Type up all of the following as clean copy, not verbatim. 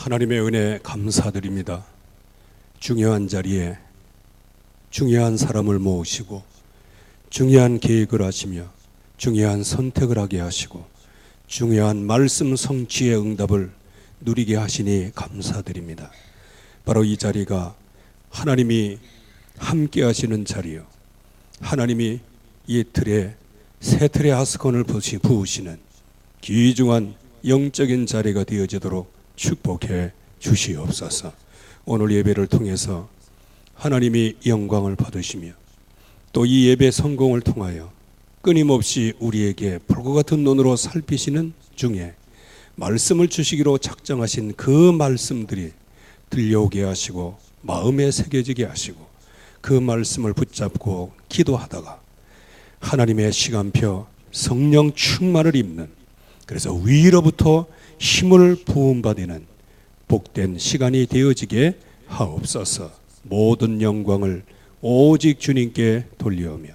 하나님의 은혜 감사드립니다. 중요한 자리에 중요한 사람을 모으시고 중요한 계획을 하시며 중요한 선택을 하게 하시고 중요한 말씀 성취의 응답을 누리게 하시니 감사드립니다. 바로 이 자리가 하나님이 함께 하시는 자리요, 하나님이 이 틀에 새 틀의 하스콘을 부으시는 귀중한 영적인 자리가 되어지도록 축복해 주시옵소서. 오늘 예배를 통해서 하나님이 영광을 받으시며 또 이 예배 성공을 통하여 끊임없이 우리에게 불과 같은 눈으로 살피시는 중에 말씀을 주시기로 작정하신 그 말씀들이 들려오게 하시고 마음에 새겨지게 하시고 그 말씀을 붙잡고 기도하다가 하나님의 시간표 성령 충만을 입는, 그래서 위로부터 힘을 부음받는 복된 시간이 되어지게 하옵소서. 모든 영광을 오직 주님께 돌려오며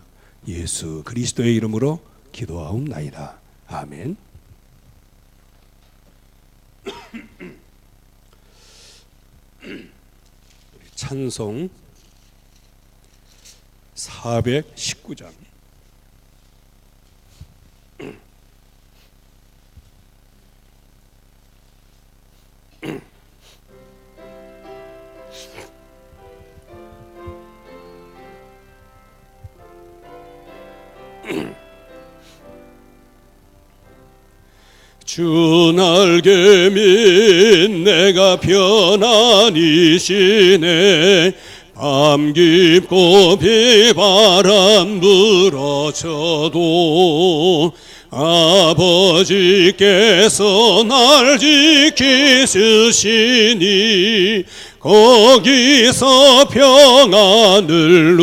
예수 그리스도의 이름으로 기도하옵나이다. 아멘. 찬송 419장. 주 날개민 내가 편안히 쉬네. 밤 깊고 비바람 불어쳐도 아버지께서 날 지키시니 거기서 평안을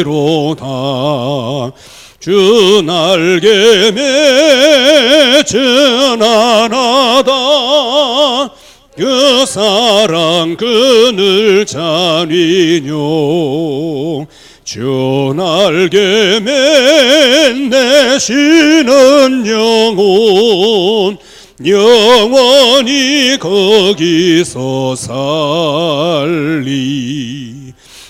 누리로다. 주 날개 맺은 하나다. 그 사랑 그늘 잔이뇨. 주 날개 맺내시는 영혼 영원히 거기서 살리.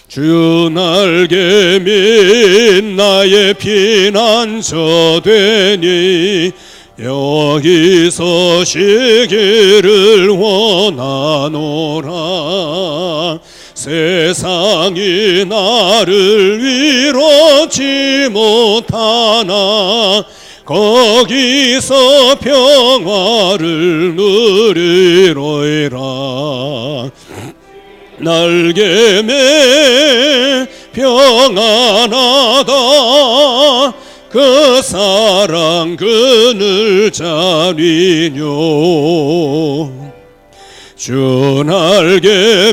주 날개 및 나의 피난처 되니 여기서 쉬기를 원하노라. 세상이 나를 위로치 못하나 거기서 평화를 누리로이라. 날개 매 평안하다. 그 사랑 그늘 잔이뇨. 주 날개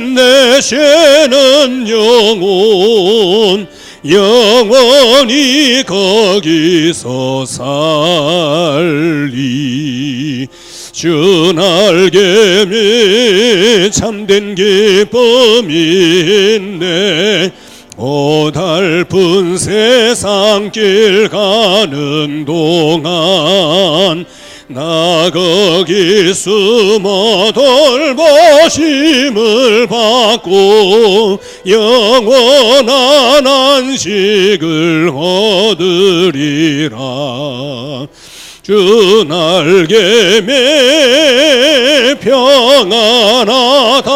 맺내시는 영혼 영원히 거기서 살리. 주 날개 및 참된 기쁨이 있네. 고달픈 세상 길 가는 동안 나 거기 숨어 돌보심을 받고 영원한 안식을 얻으리라. 주 날개 매 평안하다.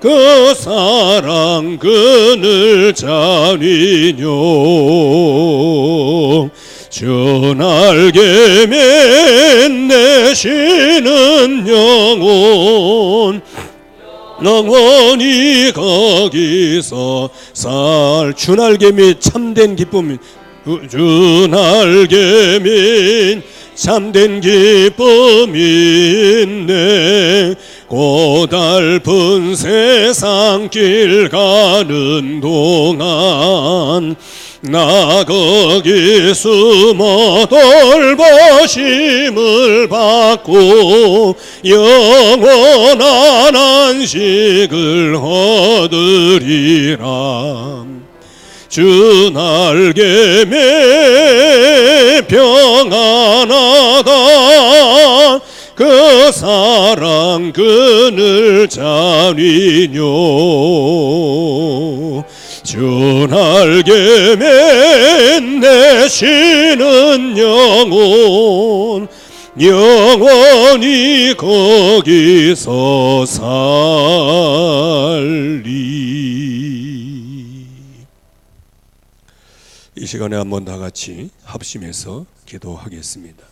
그 사랑 그늘 잔이뇨. 주 날개 맺내시는 영혼 영원히 거기서 살. 주 날개 및 참된 기쁨. 주 날개 및 참된 기쁨이 있네. 고달픈 세상 길 가는 동안 나 거기 숨어 돌보심을 받고 영원한 안식을 얻으리라. 주 날개 매 평안하다. 그 사랑 그늘 잔위뇨 주 날개 맺내시는 영원히 거기서 살리. 이 시간에 한번 다 같이 합심해서 기도하겠습니다.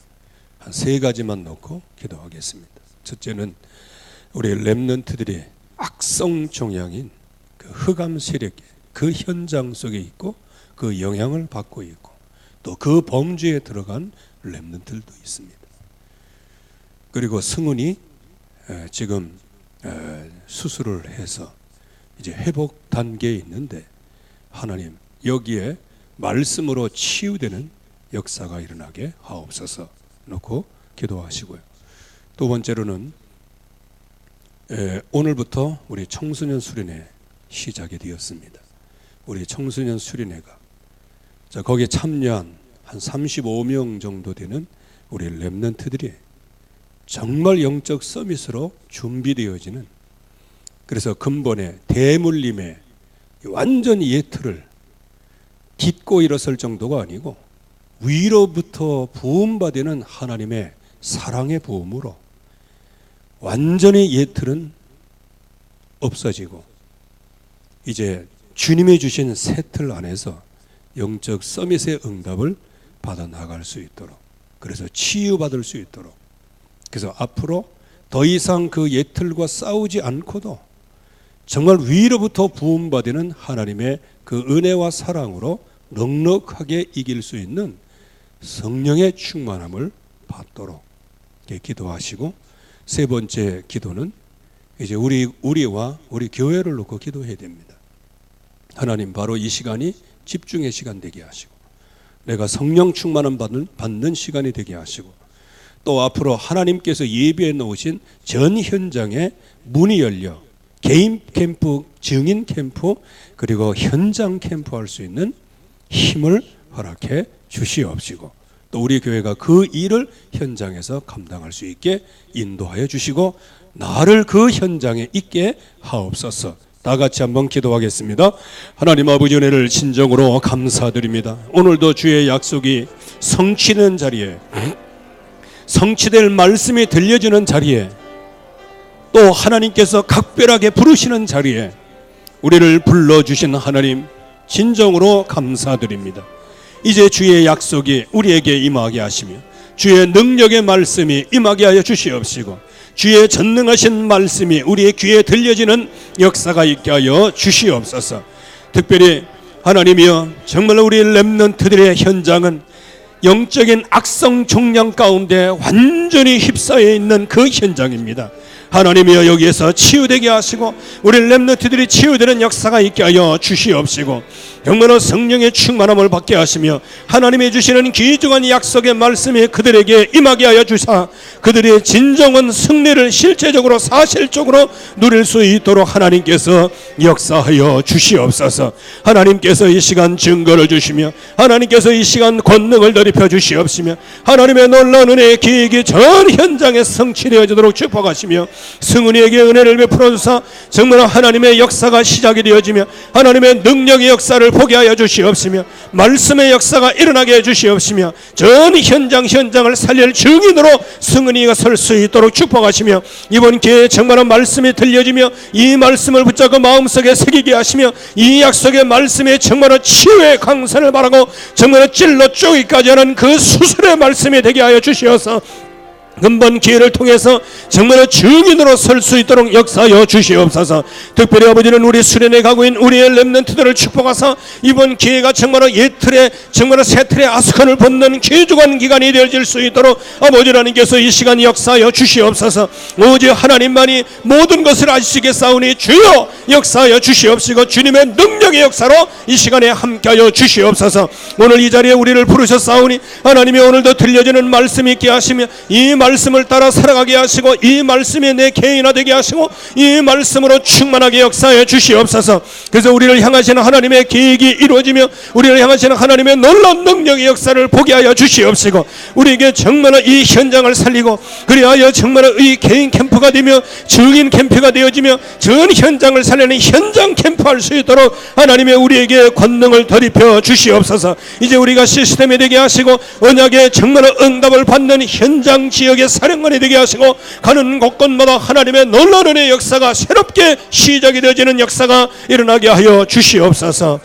한 세 가지만 놓고 기도하겠습니다. 첫째는 우리 렘넌트들이 악성 종양인 그 흑암 세력, 그 현장 속에 있고 그 영향을 받고 있고 또 그 범죄에 들어간 렘넌트들도 있습니다. 그리고 승훈이 지금 수술을 해서 이제 회복 단계에 있는데 하나님 여기에 말씀으로 치유되는 역사가 일어나게 하옵소서 놓고 기도하시고요. 두 번째로는 오늘부터 우리 청소년 수련회 시작이 되었습니다. 우리 청소년 수련회가 거기에 참여한 한 35명 정도 되는 우리 렘넌트들이 정말 영적 서밋으로 준비되어지는, 그래서 근본의 대물림의 완전 예틀을 딛고 일어설 정도가 아니고 위로부터 부음받는 하나님의 사랑의 부음으로 완전히 예틀은 없어지고 이제 주님이 주신 새 틀 안에서 영적 서밋의 응답을 받아 나갈 수 있도록, 그래서 치유받을 수 있도록, 그래서 앞으로 더 이상 그 예틀과 싸우지 않고도 정말 위로부터 부음받는 하나님의 그 은혜와 사랑으로 넉넉하게 이길 수 있는 성령의 충만함을 받도록 기도하시고, 세 번째 기도는 이제 우리와 우리 교회를 놓고 기도해야 됩니다. 하나님, 바로 이 시간이 집중의 시간 되게 하시고 내가 성령 충만함 받는 시간이 되게 하시고, 또 앞으로 하나님께서 예비해 놓으신 전 현장에 문이 열려 개인 캠프, 증인 캠프, 그리고 현장 캠프 할 수 있는 힘을 허락해 주시옵시고, 또 우리 교회가 그 일을 현장에서 감당할 수 있게 인도하여 주시고 나를 그 현장에 있게 하옵소서. 다 같이 한번 기도하겠습니다. 하나님 아버지, 은혜를 진정으로 감사드립니다. 오늘도 주의 약속이 성취되는 자리에, 성취될 말씀이 들려지는 자리에, 또 하나님께서 각별하게 부르시는 자리에 우리를 불러주신 하나님, 진정으로 감사드립니다. 이제 주의 약속이 우리에게 임하게 하시며 주의 능력의 말씀이 임하게 하여 주시옵시고 주의 전능하신 말씀이 우리의 귀에 들려지는 역사가 있게 하여 주시옵소서. 특별히 하나님이여, 정말 우리 렘넌트들의 현장은 영적인 악성 종양 가운데 완전히 휩싸여 있는 그 현장입니다. 하나님이여, 여기에서 치유되게 하시고 우리 렘넌트들이 치유되는 역사가 있게 하여 주시옵시고 정말로 성령의 충만함을 받게 하시며 하나님이 주시는 귀중한 약속의 말씀이 그들에게 임하게 하여 주사 그들의 진정한 승리를 실제적으로 사실적으로 누릴 수 있도록 하나님께서 역사하여 주시옵소서. 하나님께서 이 시간 증거를 주시며 하나님께서 이 시간 권능을 더입혀 주시옵시며 하나님의 놀라운 은혜의 기획이 전 현장에 성취되어지도록 축복하시며 승훈이에게 은혜를 베풀어 주사 정말 하나님의 역사가 시작이 되어지며 하나님의 능력의 역사를 보게 하여 주시옵시며 말씀의 역사가 일어나게 해 주시옵시며 전 현장을 살릴 증인으로 승은이가 설 수 있도록 축복하시며 이번 기회에 정말로 말씀이 들려지며 이 말씀을 붙잡고 마음속에 새기게 하시며 이 약속의 말씀에 정말로 치유의 강산을 바라고 정말로 찔러 쪼기까지 하는 그 수술의 말씀이 되게 하여 주시어서 근본 기회를 통해서 정말로 증인으로 설 수 있도록 역사하여 주시옵소서. 특별히 아버지는 우리 수련회 가고 있는 우리의 렘넌트들을 축복하사 이번 기회가 정말로 옛틀에 정말로 새틀의 아스칸을 벗는 귀중한 기간이 되어질 수 있도록 아버지 하나님께서 이 시간 역사하여 주시옵소서. 오직 하나님만이 모든 것을 아시겠사오니 주여 역사하여 주시옵시고 주님의 능력 능력의 역사로 이 시간에 함께하여 주시옵소서. 오늘 이 자리에 우리를 부르셨사오니 하나님이 오늘도 들려지는 말씀이 있게 하시며 이 말씀을 따라 살아가게 하시고 이 말씀이 내 개인화되게 하시고 이 말씀으로 충만하게 역사해 주시옵소서. 그래서 우리를 향하시는 하나님의 계획이 이루어지며 우리를 향하시는 하나님의 놀라운 능력의 역사를 보게 하여 주시옵시고 우리에게 정말 이 현장을 살리고 그리하여 정말 이 개인 캠프가 되며 증인 캠프가 되어지며 전 현장을 살리는 현장 캠프할 수 있도록 하나님의 우리에게 권능을 덧입혀 주시옵소서. 이제 우리가 시스템이 되게 하시고 언약의 정말 응답을 받는 현장 지역의 사령관이 되게 하시고 가는 곳곳마다 하나님의 놀라운 은혜의 역사가 새롭게 시작이 되어지는 역사가 일어나게 하여 주시옵소서.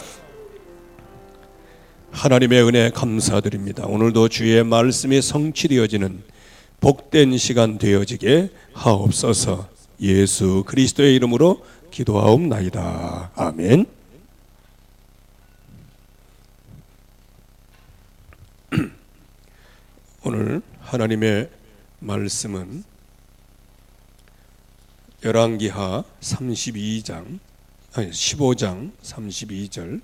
하나님의 은혜 감사드립니다. 오늘도 주의 말씀이 성취되어지는 복된 시간 되어지게 하옵소서. 예수 그리스도의 이름으로 기도하옵나이다. 아멘. 오늘 하나님의 말씀은 열왕기하 15장 32절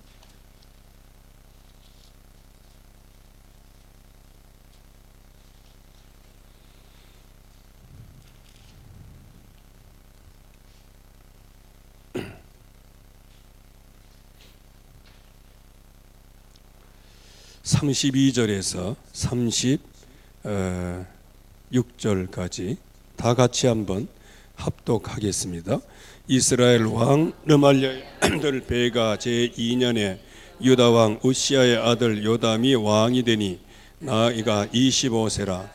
(32절에서) 36절까지 다 같이 한번 합독하겠습니다. 이스라엘 왕 르말리아의 아들 베가 제2년에 유다 왕 우시아의 아들 요담이 왕이 되니 나이가 25세라.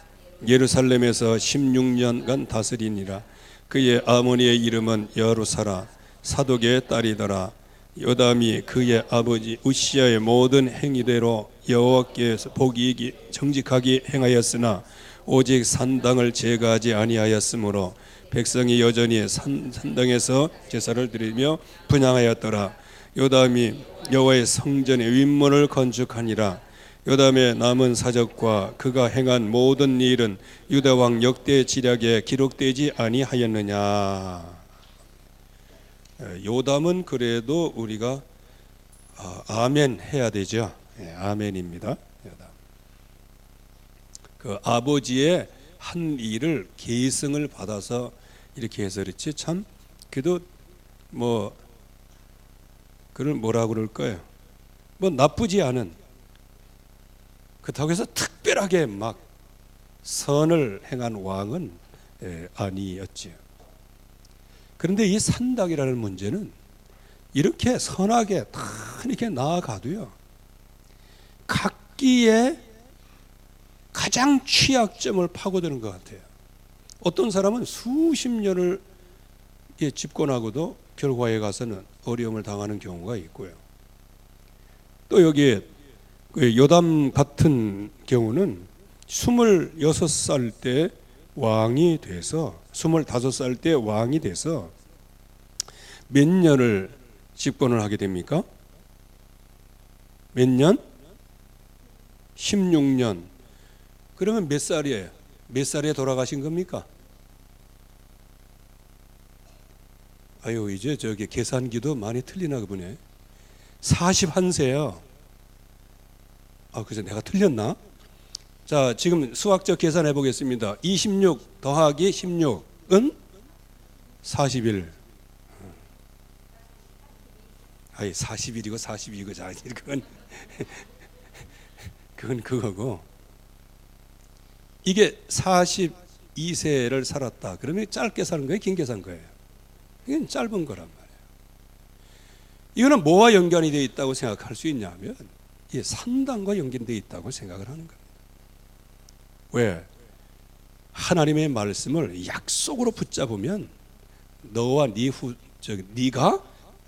예루살렘에서 16년간 다스리니라. 그의 어머니의 이름은 여루사라. 사독의 딸이더라. 요담이 그의 아버지 우시아의 모든 행위대로 여호와께서 보기 정직하게 행하였으나 오직 산당을 제거하지 아니하였으므로 백성이 여전히 산당에서 제사를 드리며 분향하였더라. 요담이 여호와의 성전의 윗문을 건축하니라. 요담의 남은 사적과 그가 행한 모든 일은 유다 왕 역대 지략에 기록되지 아니하였느냐. 요담은 그래도 우리가 아멘 해야 되죠. 아멘입니다. 요담. 그 아버지의 한 일을 계승을 받아서 이렇게 해서 그렇지 참 그래도 뭐 그걸 뭐라 그럴까요? 뭐 나쁘지 않은 그렇다고 해서 특별하게 막 선을 행한 왕은 아니었지요. 그런데 이 산당이라는 문제는 이렇게 선하게 다 이렇게 나아가도요, 각기의 가장 취약점을 파고드는 것 같아요. 어떤 사람은 수십 년을 집권하고도 결과에 가서는 어려움을 당하는 경우가 있고요. 또 여기에 요담 같은 경우는 26살 때 왕이 돼서 25살 때 왕이 돼서 몇 년을 집권을 하게 됩니까? 몇 년? 16년. 그러면 몇 살이에요? 몇 살에 돌아가신 겁니까? 아유, 이제 저기 계산기도 많이 틀리나 보네. 41세요. 아, 그래서 내가 틀렸나? 자, 지금 수학적 계산해 보겠습니다. 26 더하기 16은 41. 아니, 41이고 42고 자, 그건 그거고. 이게 42세를 살았다. 그러면 짧게 사는 거예요? 길게 산 거예요? 이건 짧은 거란 말이에요. 이거는 뭐와 연관이 되어 있다고 생각할 수 있냐면 이 산당과 연결되어 있다고 생각을 하는 겁니다. 왜? 하나님의 말씀을 약속으로 붙잡으면 너와 네가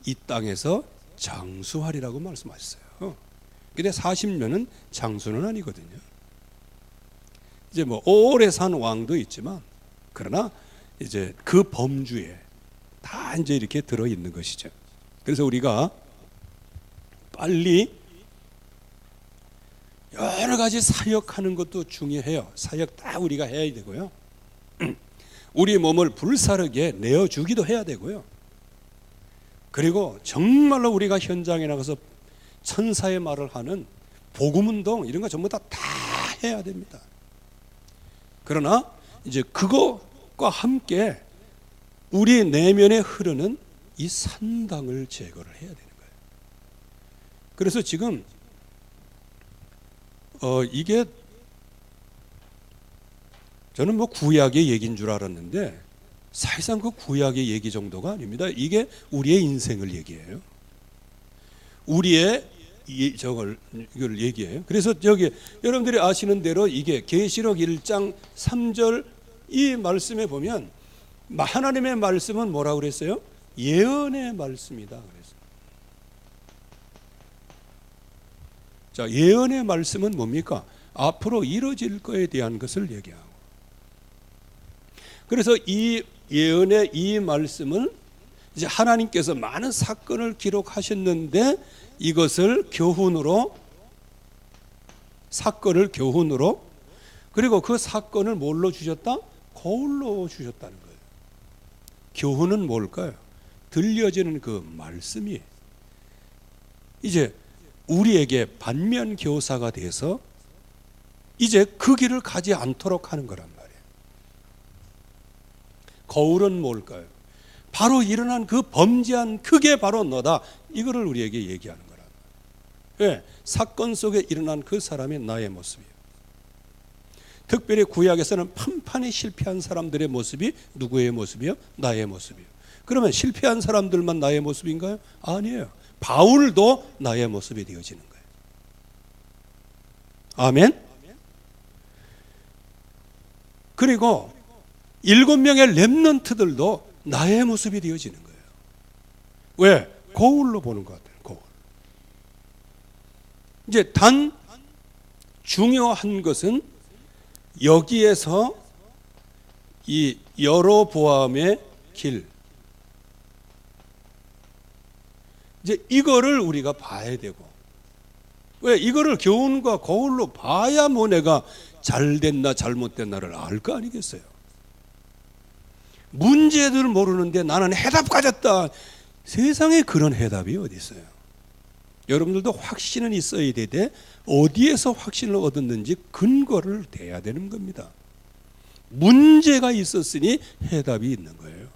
이 땅에서 장수하리라고 말씀하셨어요. 근데 40년은 장수는 아니거든요. 이제 뭐 오래 산 왕도 있지만 그러나 이제 그 범주에 다 이제 이렇게 들어 있는 것이죠. 그래서 우리가 빨리 여러 가지 사역하는 것도 중요해요. 사역 다 우리가 해야 되고요. 우리 몸을 불사르게 내어주기도 해야 되고요. 그리고 정말로 우리가 현장에 나가서 천사의 말을 하는 복음운동 이런 거 전부 다 해야 됩니다. 그러나 이제 그것과 함께 우리 내면에 흐르는 이 산당을 제거를 해야 되는 거예요. 그래서 지금 이게 저는 뭐 구약의 얘기인 줄 알았는데 사실상 그 구약의 얘기 정도가 아닙니다. 이게 우리의 인생을 얘기해요. 우리의 이걸 얘기해요. 그래서 여기 여러분들이 아시는 대로 이게 계시록 1장 3절 이 말씀에 보면 하나님의 말씀은 뭐라고 그랬어요? 예언의 말씀이다 그랬어요. 자, 예언의 말씀은 뭡니까? 앞으로 이루어질 것에 대한 것을 얘기하고. 그래서 이 예언의 이 말씀을 이제 하나님께서 많은 사건을 기록하셨는데 이것을 사건을 교훈으로 그리고 그 사건을 뭘로 주셨다? 거울로 주셨다는 거예요. 교훈은 뭘까요? 들려지는 그 말씀이 이제 우리에게 반면교사가 돼서 이제 그 길을 가지 않도록 하는 거란 말이에요. 거울은 뭘까요? 바로 일어난 그 범죄한 그게 바로 너다. 이거를 우리에게 얘기하는 거란 말이에요. 왜? 사건 속에 일어난 그 사람이 나의 모습이에요. 특별히 구약에서는 판판히 실패한 사람들의 모습이 누구의 모습이요? 나의 모습이에요. 그러면 실패한 사람들만 나의 모습인가요? 아니에요. 바울도 나의 모습이 되어지는 거예요. 아멘? 그리고 7명의 렘넌트들도 나의 모습이 되어지는 거예요. 왜? 거울로 보는 것 같아요. 거울. 이제 단 중요한 것은 여기에서 이 여로보암의 길 이제 이거를 우리가 봐야 되고 왜 이거를 교훈과 거울로 봐야 뭐 내가 잘 됐나 잘못됐나를 알 거 아니겠어요. 문제들 모르는데 나는 해답 가졌다. 세상에 그런 해답이 어디 있어요. 여러분들도 확신은 있어야 되되 어디에서 확신을 얻었는지 근거를 대야 되는 겁니다. 문제가 있었으니 해답이 있는 거예요.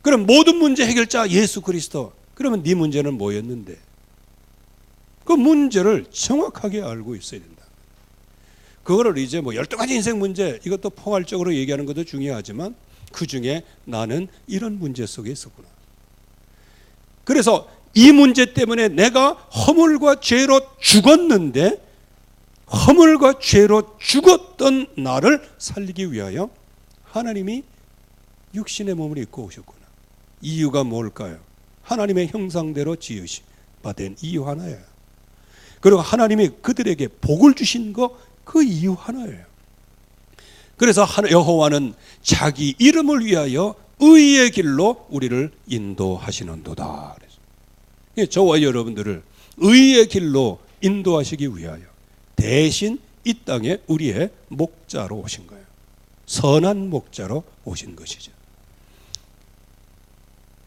그럼 모든 문제 해결자 예수 그리스도. 그러면 네 문제는 뭐였는데? 그 문제를 정확하게 알고 있어야 된다. 그거를 이제 뭐 12가지 인생 문제 이것도 포괄적으로 얘기하는 것도 중요하지만 그 중에 나는 이런 문제 속에 있었구나. 그래서 이 문제 때문에 내가 허물과 죄로 죽었는데 허물과 죄로 죽었던 나를 살리기 위하여 하나님이 육신의 몸을 입고 오셨구나. 이유가 뭘까요? 하나님의 형상대로 지으신 바된 이유 하나예요. 그리고 하나님이 그들에게 복을 주신 거 그 이유 하나예요. 그래서 여호와는 자기 이름을 위하여 의의 길로 우리를 인도하시는도다. 저와 여러분들을 의의 길로 인도하시기 위하여 대신 이 땅에 우리의 목자로 오신 거예요. 선한 목자로 오신 것이죠.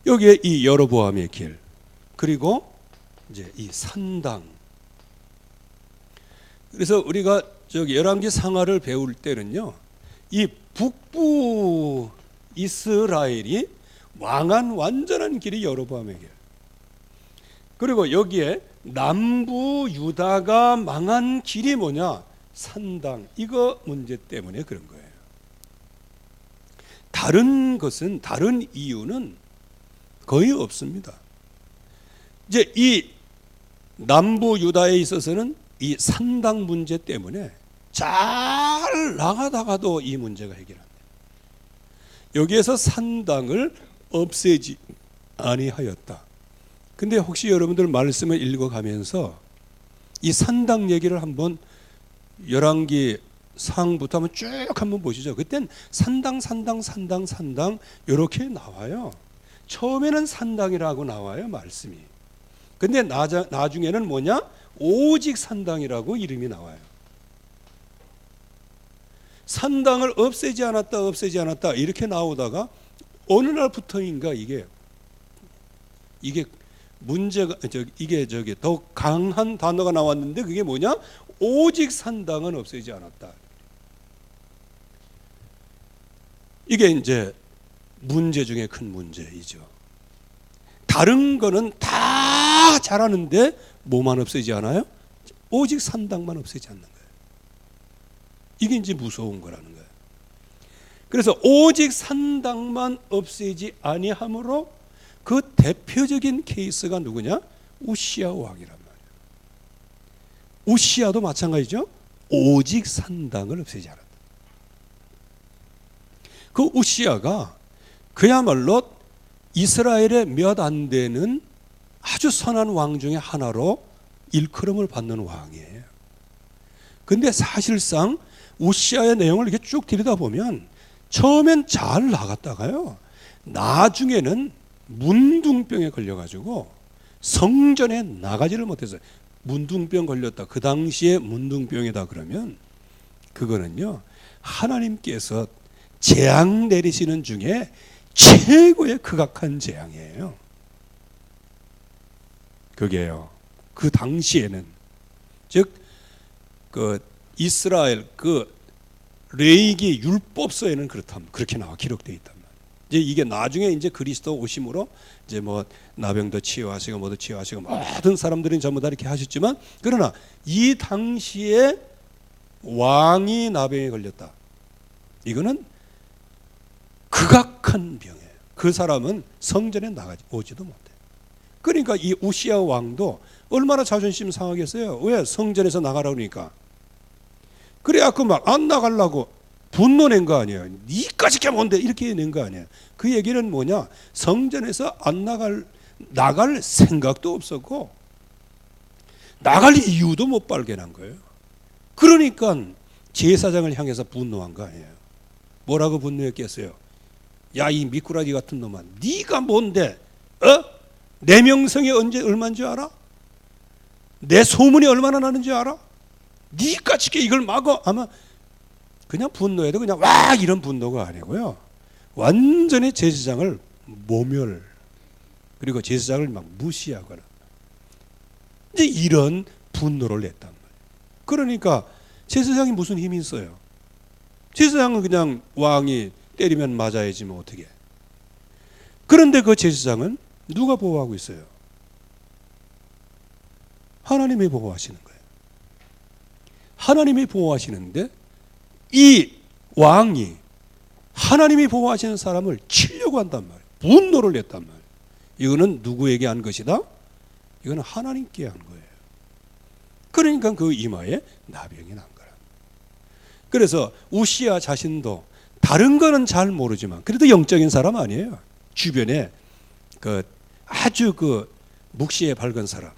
여기에 이 여로보암의 길 그리고 이제 이 산당. 그래서 우리가 열왕기 상하를 배울 때는요, 이 북부 이스라엘이 왕한 완전한 길이 여로보암의 길. 그리고 여기에 남부 유다가 망한 길이 뭐냐? 산당. 이거 문제 때문에 그런 거예요. 다른 것은 다른 이유는 거의 없습니다. 이제 이 남부 유다에 있어서는 이 산당 문제 때문에 잘 나가다가도 이 문제가 해결 안 돼요. 여기에서 산당을 없애지 아니하였다. 근데 혹시 여러분들 말씀을 읽어가면서 이 산당 얘기를 한번 열왕기 상부터 한번 쭉 한번 보시죠. 그땐 산당 이렇게 나와요. 처음에는 산당이라고 나와요, 말씀이. 근데 나중에는 뭐냐? 오직 산당이라고 이름이 나와요. 산당을 없애지 않았다 이렇게 나오다가 어느 날부터인가 이게 이게 문제가 이게 더 강한 단어가 나왔는데 그게 뭐냐? 오직 산당은 없애지 않았다. 이게 이제 문제 중에 큰 문제이죠. 다른 거는 다 잘하는데 뭐만 없애지 않아요? 오직 산당만 없애지 않는 거예요. 이게 이제 무서운 거라는 거예요. 그래서 오직 산당만 없애지 아니함으로 그 대표적인 케이스가 누구냐? 우시야 왕이란 말이에요. 우시야도 마찬가지죠. 오직 산당을 없애지 않았다. 그 우시야가 그야말로 이스라엘의 몇 안 되는 아주 선한 왕 중에 하나로 일컬음을 받는 왕이에요. 근데 사실상 우시야의 내용을 이렇게 쭉 들여다보면 처음엔 잘 나갔다가요, 나중에는 문둥병에 걸려가지고 성전에 나가지를 못했어요. 문둥병 걸렸다. 그 당시에 문둥병이다 그러면 그거는요, 하나님께서 재앙 내리시는 중에 최고의 극악한 재앙이에요. 그게요, 그 당시에는, 즉 그 이스라엘 그 레위기 율법서에는 그렇게 나와 기록되어 있단 말이에요. 이제 이게 나중에 이제 그리스도 오심으로 이제 뭐 나병도 치유하시고 뭐도 치유하시고 모든 사람들이 전부 다 이렇게 하셨지만, 그러나 이 당시에 왕이 나병에 걸렸다. 이거는 극악한 병이에요. 그 사람은 성전에 오지도 못해. 그러니까 이 우시야 왕도 얼마나 자존심 상하겠어요. 왜? 성전에서 나가라 그러니까. 그래갖고 막 안 나가려고 분노 낸 거 아니에요. 니까지 게 뭔데 이렇게 낸 거 아니에요. 그 얘기는 뭐냐? 성전에서 안 나갈 생각도 없었고 나갈 이유도 못 발견한 거예요. 그러니까 제사장을 향해서 분노한 거 아니에요. 뭐라고 분노했겠어요? 야, 이 미꾸라지 같은 놈아, 네가 뭔데? 내 명성이 얼마인 줄 알아? 내 소문이 얼마나 나는 줄 알아? 니까지 이걸 막어? 아마 그냥 분노해도 그냥 와 이런 분노가 아니고요, 완전히 제사장을 모멸, 그리고 제사장을 막 무시하거나 이제 이런 분노를 냈단 말이에요. 그러니까 제사장이 무슨 힘이 있어요? 제사장은 그냥 왕이 때리면 맞아야지 뭐 어떻게. 그런데 그 제사장은 누가 보호하고 있어요? 하나님이 보호하시는 거예요. 하나님이 보호하시는데 이 왕이 하나님이 보호하시는 사람을 치려고 한단 말이에요. 분노를 냈단 말이에요. 이거는 누구에게 한 것이다? 이거는 하나님께 한 거예요. 그러니까 그 이마에 나병이 난 거라. 그래서 우시야 자신도 다른 거는 잘 모르지만 그래도 영적인 사람 아니에요. 주변에 그 아주 그 묵시에 밝은 사람,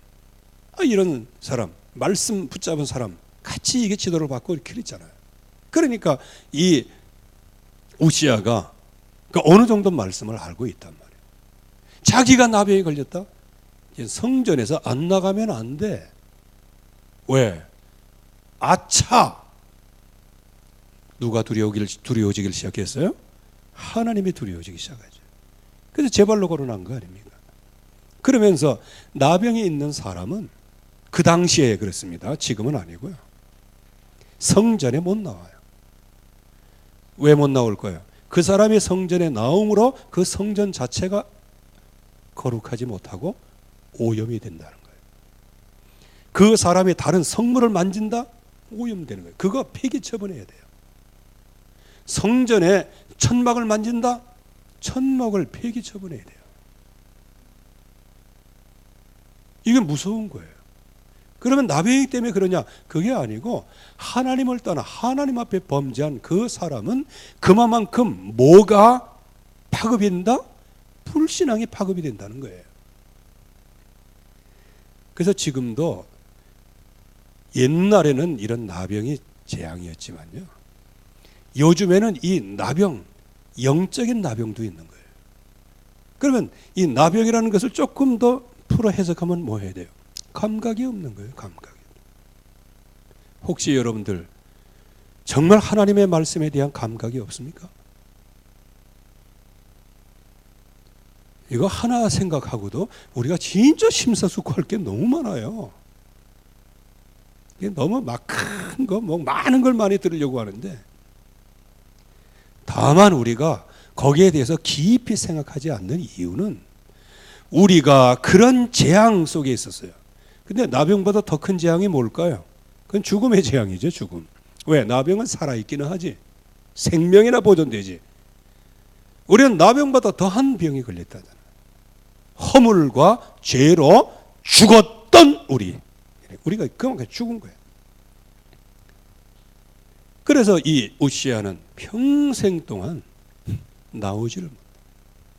이런 사람, 말씀 붙잡은 사람 같이 이게 지도를 받고 이렇게 했잖아요. 그러니까 이 우시야가 그 어느 정도 말씀을 알고 있단 말이에요. 자기가 나병에 걸렸다? 성전에서 안 나가면 안 돼. 왜? 아차! 누가 두려워지기 시작했어요? 하나님이 두려워지기 시작하죠. 그래서 제 발로 걸어난 거 아닙니까? 그러면서 나병이 있는 사람은 그 당시에 그렇습니다. 지금은 아니고요. 성전에 못 나와요. 왜 못 나올 거예요? 그 사람이 성전에 나옴으로 그 성전 자체가 거룩하지 못하고 오염이 된다는 거예요. 그 사람이 다른 성물을 만진다? 오염되는 거예요. 그거 폐기 처분해야 돼요. 성전에 천막을 만진다? 천막을 폐기 처분해야 돼요. 이게 무서운 거예요. 그러면 나병이 때문에 그러냐? 그게 아니고 하나님을 떠나 하나님 앞에 범죄한 그 사람은 그만큼 뭐가 파급이 된다? 불신앙이 파급이 된다는 거예요. 그래서 지금도 옛날에는 이런 나병이 재앙이었지만요, 요즘에는 이 나병, 영적인 나병도 있는 거예요. 그러면 이 나병이라는 것을 조금 더 풀어 해석하면 뭐 해야 돼요? 감각이 없는 거예요. 감각이. 혹시 여러분들 정말 하나님의 말씀에 대한 감각이 없습니까? 이거 하나 생각하고도 우리가 진짜 심사숙고할 게 너무 많아요. 이게 너무 막 큰 거, 뭐 많은 걸 많이 들으려고 하는데, 다만 우리가 거기에 대해서 깊이 생각하지 않는 이유는 우리가 그런 재앙 속에 있었어요. 근데 나병보다 더 큰 재앙이 뭘까요? 그건 죽음의 재앙이죠, 죽음. 왜? 나병은 살아있기는 하지. 생명이나 보존되지. 우리는 나병보다 더한 병이 걸렸다잖아. 허물과 죄로 죽었던 우리가 그만큼 죽은 거예요. 그래서 이 우시야는 평생 동안 나오지를 못해.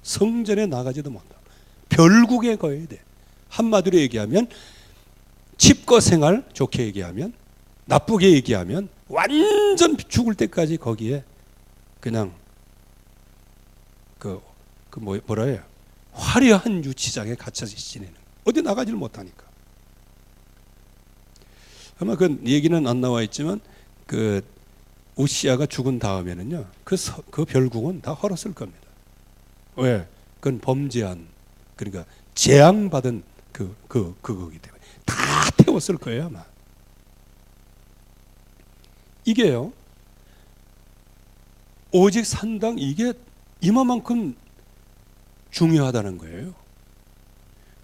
성전에 나가지도 못하고 별국에 거해야 돼. 한마디로 얘기하면 집거 생활, 좋게 얘기하면, 나쁘게 얘기하면 완전 죽을 때까지 거기에 그냥 뭐라 해요? 화려한 유치장에 갇혀서 지내는, 어디 나가지를 못하니까. 아마 그 얘기는 안 나와 있지만 그 우시야가 죽은 다음에는요, 그 별궁은 다 헐었을 겁니다. 왜? 그건 범죄한, 그러니까 재앙받은 그거기 때문에 다 태웠을 거예요, 아마. 이게요, 오직 산당, 이게 이만큼 중요하다는 거예요.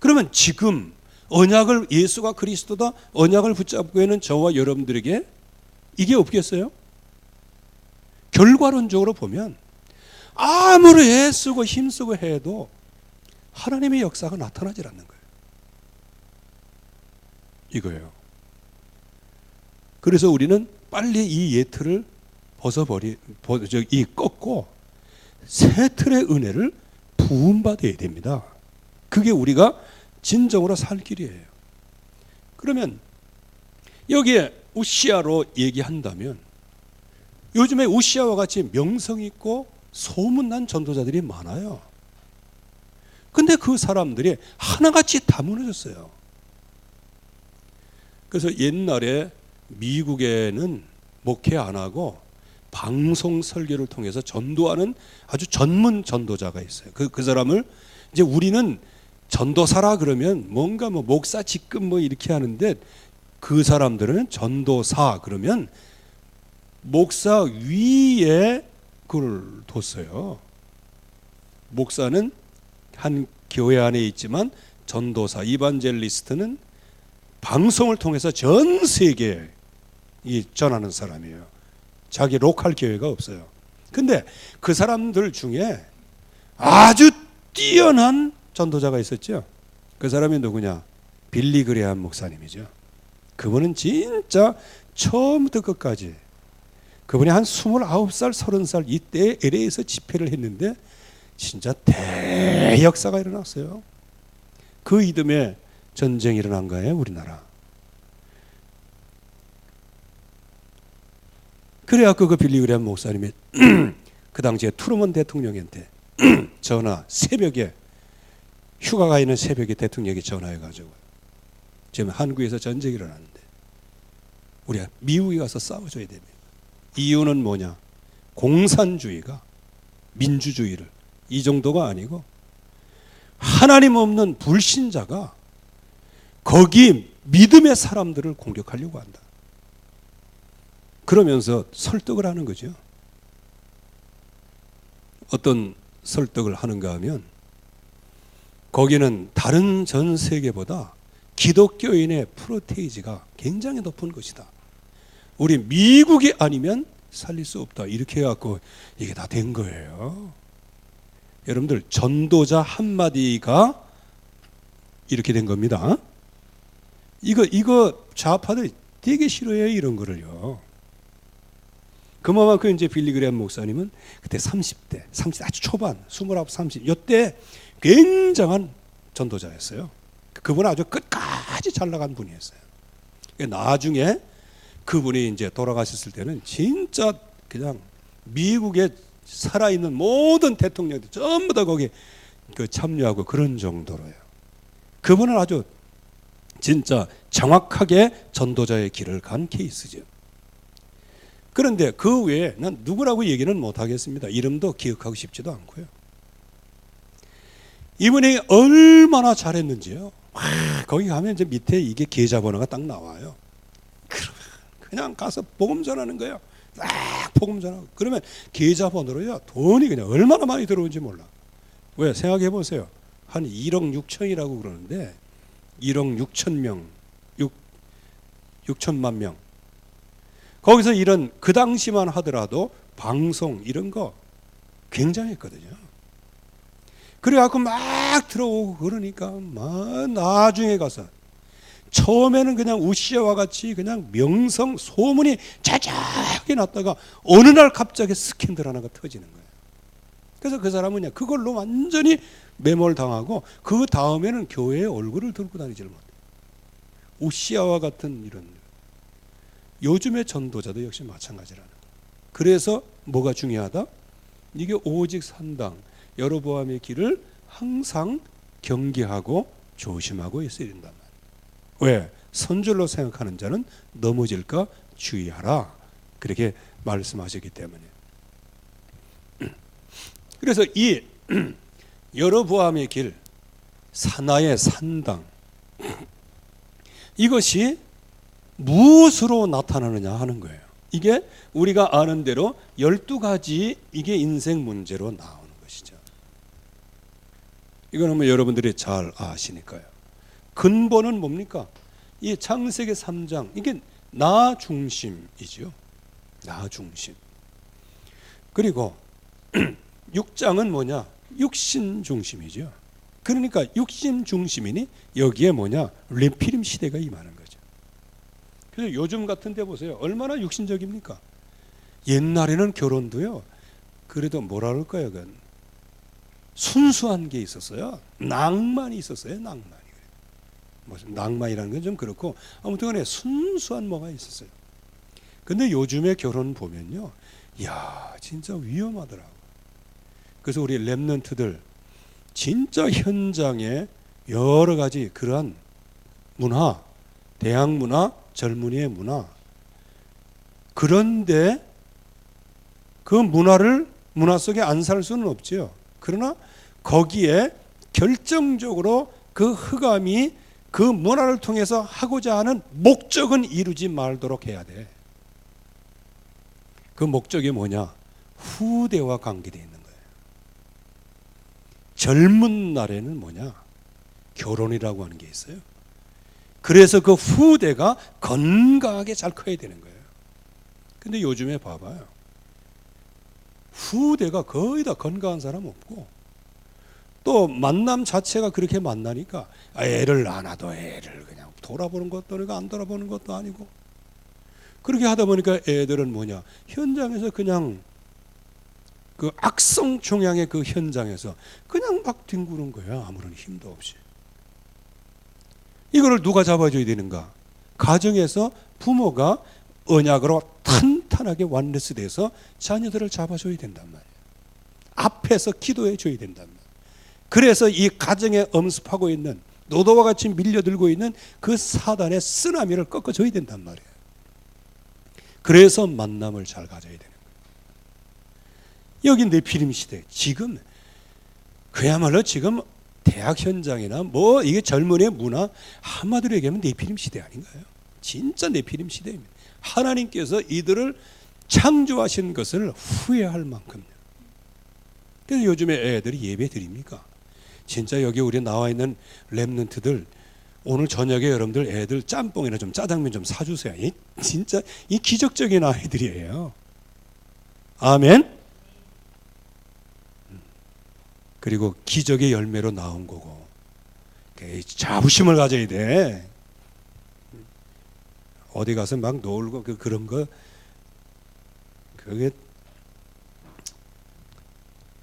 그러면 지금 언약을, 예수가 그리스도다, 언약을 붙잡고 있는 저와 여러분들에게 이게 없겠어요? 결과론적으로 보면 아무리 애쓰고 힘쓰고 해도 하나님의 역사가 나타나질 않는 거예요. 이거예요. 그래서 우리는 빨리 이 예틀을 꺾고 새 틀의 은혜를 부음받아야 됩니다. 그게 우리가 진정으로 살 길이에요. 그러면 여기에 우시야로 얘기한다면, 요즘에 우시야와 같이 명성 있고 소문난 전도자들이 많아요. 근데 그 사람들이 하나같이 다 무너졌어요. 그래서 옛날에 미국에는 목회 안 하고 방송 설교를 통해서 전도하는 아주 전문 전도자가 있어요. 그 사람을 이제 우리는 전도사라 그러면 뭔가 뭐 목사 직급 뭐 이렇게 하는데, 그 사람들은 전도사 그러면 목사 위에 그걸 뒀어요. 목사는 한 교회 안에 있지만 전도사, 이반젤리스트는 방송을 통해서 전 세계에 전하는 사람이에요. 자기 로컬 교회가 없어요. 근데 그 사람들 중에 아주 뛰어난 전도자가 있었죠. 그 사람이 누구냐? 빌리 그레함 목사님이죠. 그분은 진짜 처음부터 끝까지, 그분이 한 29살, 30살 이때 LA에서 집회를 했는데 진짜 대역사가 일어났어요. 그 이듬해 전쟁이 일어난 거예요, 우리나라. 그래갖고 그 빌리 그레함 목사님이 그 당시에 트루먼 대통령한테 전화, 새벽에 휴가가 있는 새벽에 대통령이 전화해가지고, 지금 한국에서 전쟁이 일어났는데 우리가 미국에 가서 싸워줘야 됩니다. 이유는 뭐냐? 공산주의가 민주주의를, 이 정도가 아니고 하나님 없는 불신자가 거기 믿음의 사람들을 공격하려고 한다. 그러면서 설득을 하는 거죠. 어떤 설득을 하는가 하면, 거기는 다른 전 세계보다 기독교인의 프로테이지가 굉장히 높은 것이다. 우리 미국이 아니면 살릴 수 없다. 이렇게 해갖고 이게 다 된 거예요. 여러분들, 전도자 한마디가 이렇게 된 겁니다. 이거 좌파들 되게 싫어해요, 이런 거를요. 그만큼 이제 빌리 그레함 목사님은 그때 30대 아주 초반, 29, 30, 이때 굉장한 전도자였어요. 그분은 아주 끝까지 잘 나간 분이었어요. 나중에 그분이 이제 돌아가셨을 때는 진짜 그냥 미국에 살아있는 모든 대통령들 전부 다 거기 참여하고 그런 정도로요. 그분은 아주 진짜 정확하게 전도자의 길을 간 케이스죠. 그런데 그 외에 난 누구라고 얘기는 못 하겠습니다. 이름도 기억하고 싶지도 않고요. 이분이 얼마나 잘했는지요. 거기 가면 이제 밑에 이게 계좌번호가 딱 나와요. 그냥 가서 복음 전하는 거예요. 딱 복음 전하고. 그러면 계좌번호로요, 돈이 그냥 얼마나 많이 들어오는지 몰라. 왜? 생각해 보세요. 한 1억 6천이라고 그러는데 1억 6천 명, 6천만 명. 거기서 이런 그 당시만 하더라도 방송 이런 거 굉장했거든요. 그래갖고 막 들어오고 그러니까 막 나중에 가서 처음에는 그냥 우시아와 같이 그냥 명성 소문이 자작하게 났다가 어느 날 갑자기 스캔들 하나가 터지는 거예요. 그래서 그 사람은 그걸로 완전히 매몰당하고 그 다음에는 교회의 얼굴을 들고 다니지를 못해요. 우시아와 같은 이런 요즘의 전도자도 역시 마찬가지라는 거예요. 그래서 뭐가 중요하다? 이게 오직 산당 여로보암의 길을 항상 경계하고 조심하고 있어야 된단 말이에요. 왜? 선줄로 생각하는 자는 넘어질까 주의하라. 그렇게 말씀하셨기 때문에. 그래서 이 여로보암의 길, 사나의 산당, 이것이 무엇으로 나타나느냐 하는 거예요. 이게 우리가 아는 대로 12가지 이게 인생 문제로 나오는 것이죠. 이거는 뭐 여러분들이 잘 아시니까요. 근본은 뭡니까? 이 창세기 3장, 이게 나 중심이죠. 나 중심. 그리고 6장은 뭐냐? 육신 중심이죠. 그러니까 육신 중심이니 여기에 뭐냐? 렘피림 시대가 임하는 거죠. 그래서 요즘 같은 데 보세요. 얼마나 육신적입니까? 옛날에는 결혼도요, 그래도 뭐라 그럴까요? 그건 순수한 게 있었어요. 낭만이 있었어요. 낭만이. 무슨 낭만이라는 건 좀 그렇고 아무튼 간에 순수한 뭐가 있었어요. 근데 요즘의 결혼 보면요, 이야 진짜 위험하더라고. 그래서 우리 렘넌트들 진짜 현장에 여러 가지 그러한 문화, 대학 문화, 젊은이의 문화, 그런데 그 문화 속에 안 살 수는 없죠. 그러나 거기에 결정적으로 그 흑암이 그 문화를 통해서 하고자 하는 목적은 이루지 말도록 해야 돼. 그 목적이 뭐냐? 후대와 관계되어 있는 거예요. 젊은 날에는 뭐냐? 결혼이라고 하는 게 있어요. 그래서 그 후대가 건강하게 잘 커야 되는 거예요. 근데 요즘에 봐봐요. 후대가 거의 다 건강한 사람 없고, 또 만남 자체가 그렇게 만나니까 애를 안 하도 애를 그냥 돌아보는 것도 아니고 안 돌아보는 것도 아니고, 그렇게 하다 보니까 애들은 뭐냐? 현장에서 그냥 그 악성 종양의 그 현장에서 그냥 막 뒹구는 거야. 아무런 힘도 없이. 이거를 누가 잡아줘야 되는가? 가정에서 부모가 언약으로 탄탄하게 완레스 돼서 자녀들을 잡아줘야 된단 말이에요. 앞에서 기도해 줘야 된단 말이에요. 그래서 이 가정에 엄습하고 있는 노도와 같이 밀려들고 있는 그 사단의 쓰나미를 꺾어줘야 된단 말이에요. 그래서 만남을 잘 가져야 되는 거예요. 여기 네피림 시대, 지금 그야말로 지금 대학 현장이나 뭐 이게 젊은이의 문화, 한마디로 얘기하면 네피림 시대 아닌가요? 진짜 네피림 시대입니다. 하나님께서 이들을 창조하신 것을 후회할 만큼. 그래서 요즘에 애들이 예배 드립니까? 진짜 여기 우리 나와 있는 렘넌트들, 오늘 저녁에 여러분들 애들 짬뽕이나 좀 짜장면 좀 사주세요. 진짜 이 기적적인 아이들이에요. 아멘. 그리고 기적의 열매로 나온 거고, 자부심을 가져야 돼. 어디 가서 막 놀고 그런 거, 그게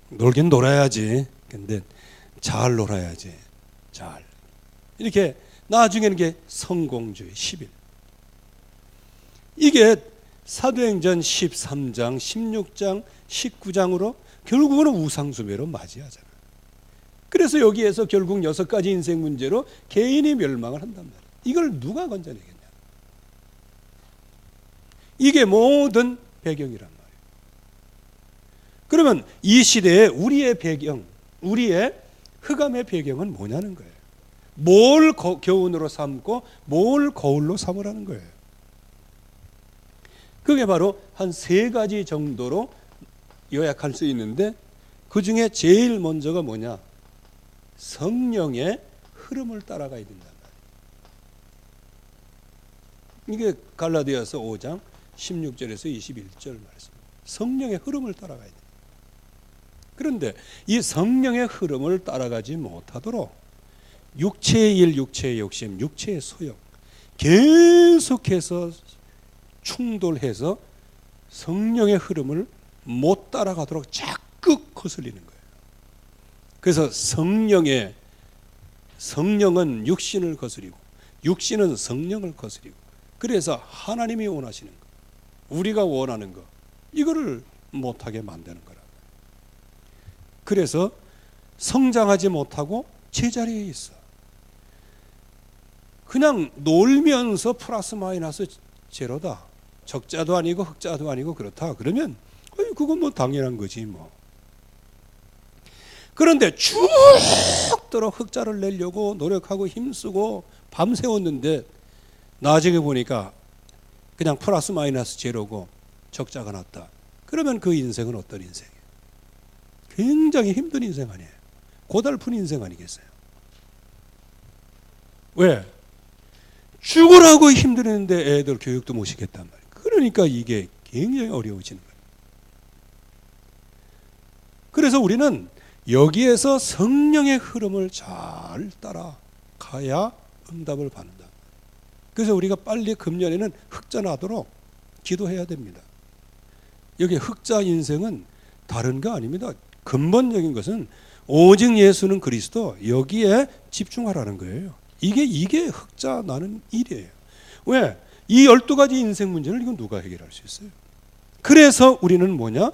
놀긴 놀아야지. 근데 잘 놀아야지. 잘. 이렇게 나중에는 게 성공주의 10일. 이게 사도행전 13장, 16장, 19장으로 결국은 우상숭배로 맞이하잖아요. 그래서 여기에서 결국 6가지 인생 문제로 개인이 멸망을 한단 말이에요. 이걸 누가 건져내겠냐? 이게 모든 배경이란 말이에요. 그러면 이 시대에 우리의 배경, 우리의 흑암의 배경은 뭐냐는 거예요. 뭘 교훈으로 삼고 뭘 거울로 삼으라는 거예요. 그게 바로 한 3가지 정도로 요약할 수 있는데, 그 중에 제일 먼저가 뭐냐? 성령의 흐름을 따라가야 된단 말이에요. 이게 갈라디아서 5장 16절에서 21절 말씀. 성령의 흐름을 따라가야 돼요. 그런데 이 성령의 흐름을 따라가지 못하도록 육체의 일, 육체의 욕심, 육체의 소욕 계속해서 충돌해서 성령의 흐름을 못 따라가도록 자꾸 거슬리는 거예요. 그래서 성령은 육신을 거스리고 육신은 성령을 거스리고, 그래서 하나님이 원하시는 거, 우리가 원하는 거, 이거를 못하게 만드는 거라. 그래서 성장하지 못하고 제자리에 있어. 그냥 놀면서 플러스 마이너스 제로다, 적자도 아니고 흑자도 아니고 그렇다, 그러면 그건 뭐 당연한 거지 뭐. 그런데 죽도록 흑자를 내려고 노력하고 힘쓰고 밤새웠는데 나중에 보니까 그냥 플러스 마이너스 제로고 적자가 났다. 그러면 그 인생은 어떤 인생이에요? 굉장히 힘든 인생 아니에요? 고달픈 인생 아니겠어요? 왜? 죽으라고 힘들었는데 애들 교육도 못 시켰단 말이에요. 그러니까 이게 굉장히 어려워지는 거예요. 그래서 우리는 여기에서 성령의 흐름을 잘 따라가야 응답을 받는다. 그래서 우리가 빨리 금년에는 흑자 나도록 기도해야 됩니다. 여기 흑자 인생은 다른 거 아닙니다. 근본적인 것은 오직 예수는 그리스도, 여기에 집중하라는 거예요. 이게 흑자 나는 일이에요. 왜? 이 12가지 인생 문제를 이건 누가 해결할 수 있어요? 그래서 우리는 뭐냐?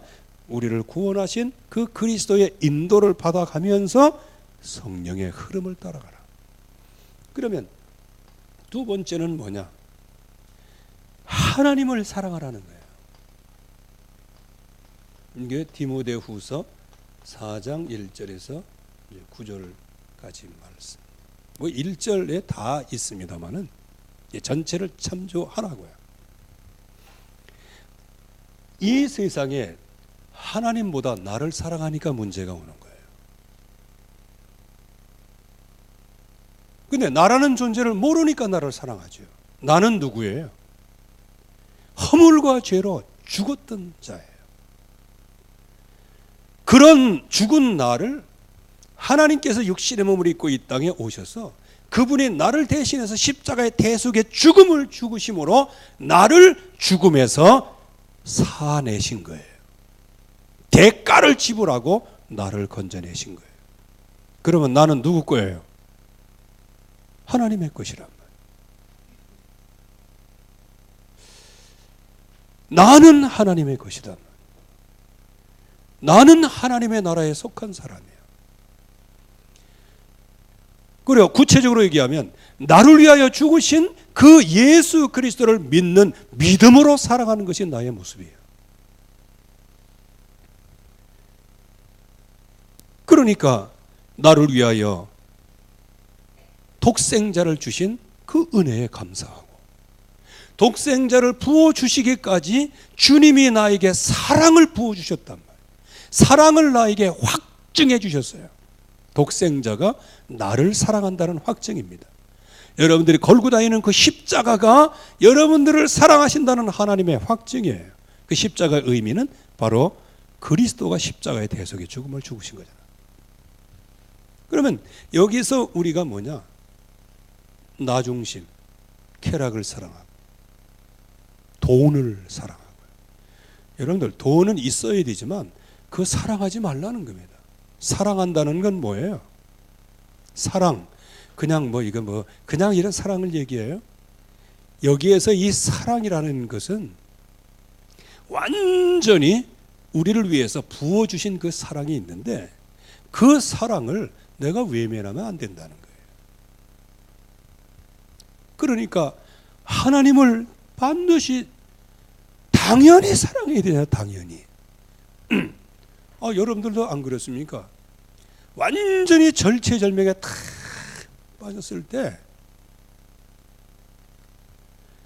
우리를 구원하신 그 그리스도의 인도를 받아가면서 성령의 흐름을 따라가라. 그러면 두 번째는 뭐냐? 하나님을 사랑하라는 거예요. 이게 디모데후서 4장 1절에서 9절까지 말씀. 뭐 1절에 다 있습니다만은 전체를 참조하라고요. 이 세상에 하나님보다 나를 사랑하니까 문제가 오는 거예요. 근데 나라는 존재를 모르니까 나를 사랑하죠. 나는 누구예요? 허물과 죄로 죽었던 자예요. 그런 죽은 나를 하나님께서 육신의 몸을 입고 이 땅에 오셔서 그분이 나를 대신해서 십자가의 대속의 죽음을 죽으심으로 나를 죽음에서 사내신 거예요. 대가를 지불하고 나를 건져내신 거예요. 그러면 나는 누구 거예요? 하나님의 것이란 말이에요. 나는 하나님의 것이다. 나는 하나님의 나라에 속한 사람이에요. 그리고 구체적으로 얘기하면 나를 위하여 죽으신 그 예수 그리스도를 믿는 믿음으로 살아가는 것이 나의 모습이에요. 그러니까 나를 위하여 독생자를 주신 그 은혜에 감사하고, 독생자를 부어주시기까지 주님이 나에게 사랑을 부어주셨단 말이에요. 사랑을 나에게 확증해 주셨어요. 독생자가 나를 사랑한다는 확증입니다. 여러분들이 걸고 다니는 그 십자가가 여러분들을 사랑하신다는 하나님의 확증이에요. 그 십자가의 의미는 바로 그리스도가 십자가의 대속의 죽음을 죽으신 거잖아요. 그러면 여기서 우리가 뭐냐? 나 중심, 쾌락을 사랑하고 돈을 사랑하고. 여러분들 돈은 있어야 되지만 그 사랑하지 말라는 겁니다. 사랑한다는 건 뭐예요? 사랑, 그냥 그냥 이런 사랑을 얘기해요? 여기에서 이 사랑이라는 것은 완전히 우리를 위해서 부어주신 그 사랑이 있는데, 그 사랑을 내가 외면하면 안 된다는 거예요. 그러니까 하나님을 반드시 당연히 사랑해야 되냐, 당연히. 여러분들도 안 그렇습니까? 완전히 절체절명에 탁 빠졌을 때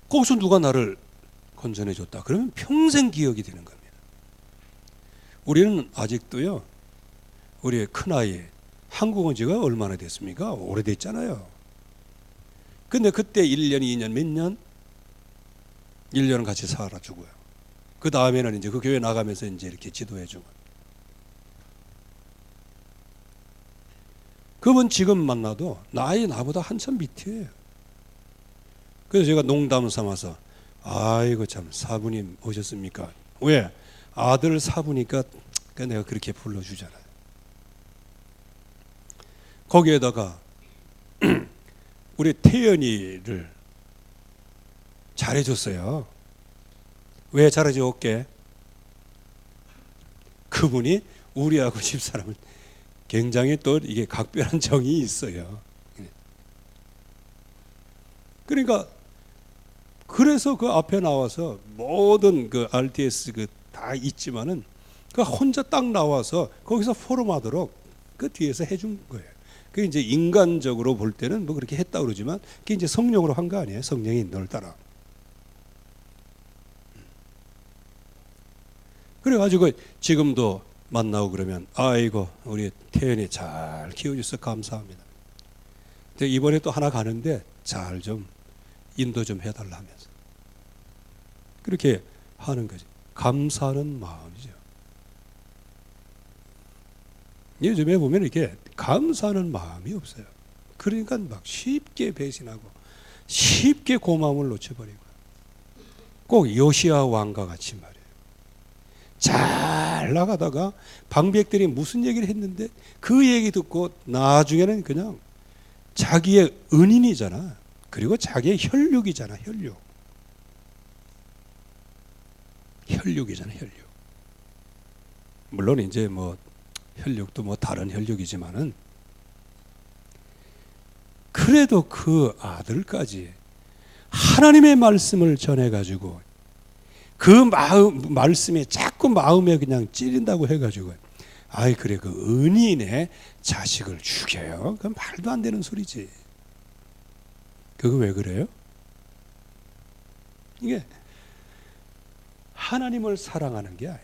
거기서 누가 나를 건져내 줬다 그러면 평생 기억이 되는 겁니다. 우리는 아직도요, 우리의 큰아이 한국 온 지가 얼마나 됐습니까? 오래됐잖아요. 근데 그때 1년, 2년, 몇 년? 1년은 같이 살아주고요. 그 다음에는 이제 그 교회 나가면서 이제 이렇게 지도해주고. 그분 지금 만나도 나이 나보다 한참 밑이에요. 그래서 제가 농담 삼아서 아이고 참 사부님 오셨습니까? 왜? 아들 사부니까 내가 그렇게 불러주잖아요. 거기에다가 우리 태연이를 잘해줬어요. 왜 잘해줬게? 그분이 우리하고 집사람은 굉장히 또 이게 각별한 정이 있어요. 그러니까 그래서 그 앞에 나와서 모든 그 RTS 그 다 있지만은 그 혼자 딱 나와서 거기서 포럼하도록 그 뒤에서 해준 거예요. 그게 이제 인간적으로 볼 때는 뭐 그렇게 했다 그러지만 그게 이제 성령으로 한 거 아니에요? 성령의 인도를 따라. 그래가지고 지금도 만나고 그러면 아이고 우리 태연이 잘 키워줘서 감사합니다. 근데 이번에 또 하나 가는데 잘 좀 인도 좀 해달라 하면서 그렇게 하는 거지. 감사하는 마음이죠. 요즘에 보면 이렇게 감사하는 마음이 없어요. 그러니까 막 쉽게 배신하고 쉽게 고마움을 놓쳐버리고 꼭 요시야 왕과 같이 말이에요. 잘 나가다가 방백들이 무슨 얘기를 했는데 그 얘기 듣고 나중에는 그냥 자기의 은인이잖아. 그리고 자기의 혈육이잖아. 혈육이잖아. 혈육. 물론 이제 뭐 혈육도 뭐 다른 혈육이지만은 그래도 그 아들까지 하나님의 말씀을 전해가지고 그 말씀이 자꾸 마음에 그냥 찌른다고 해가지고 아이 그래 그 은인의 자식을 죽여요? 그건 말도 안 되는 소리지. 그거 왜 그래요? 이게 하나님을 사랑하는 게 아니다.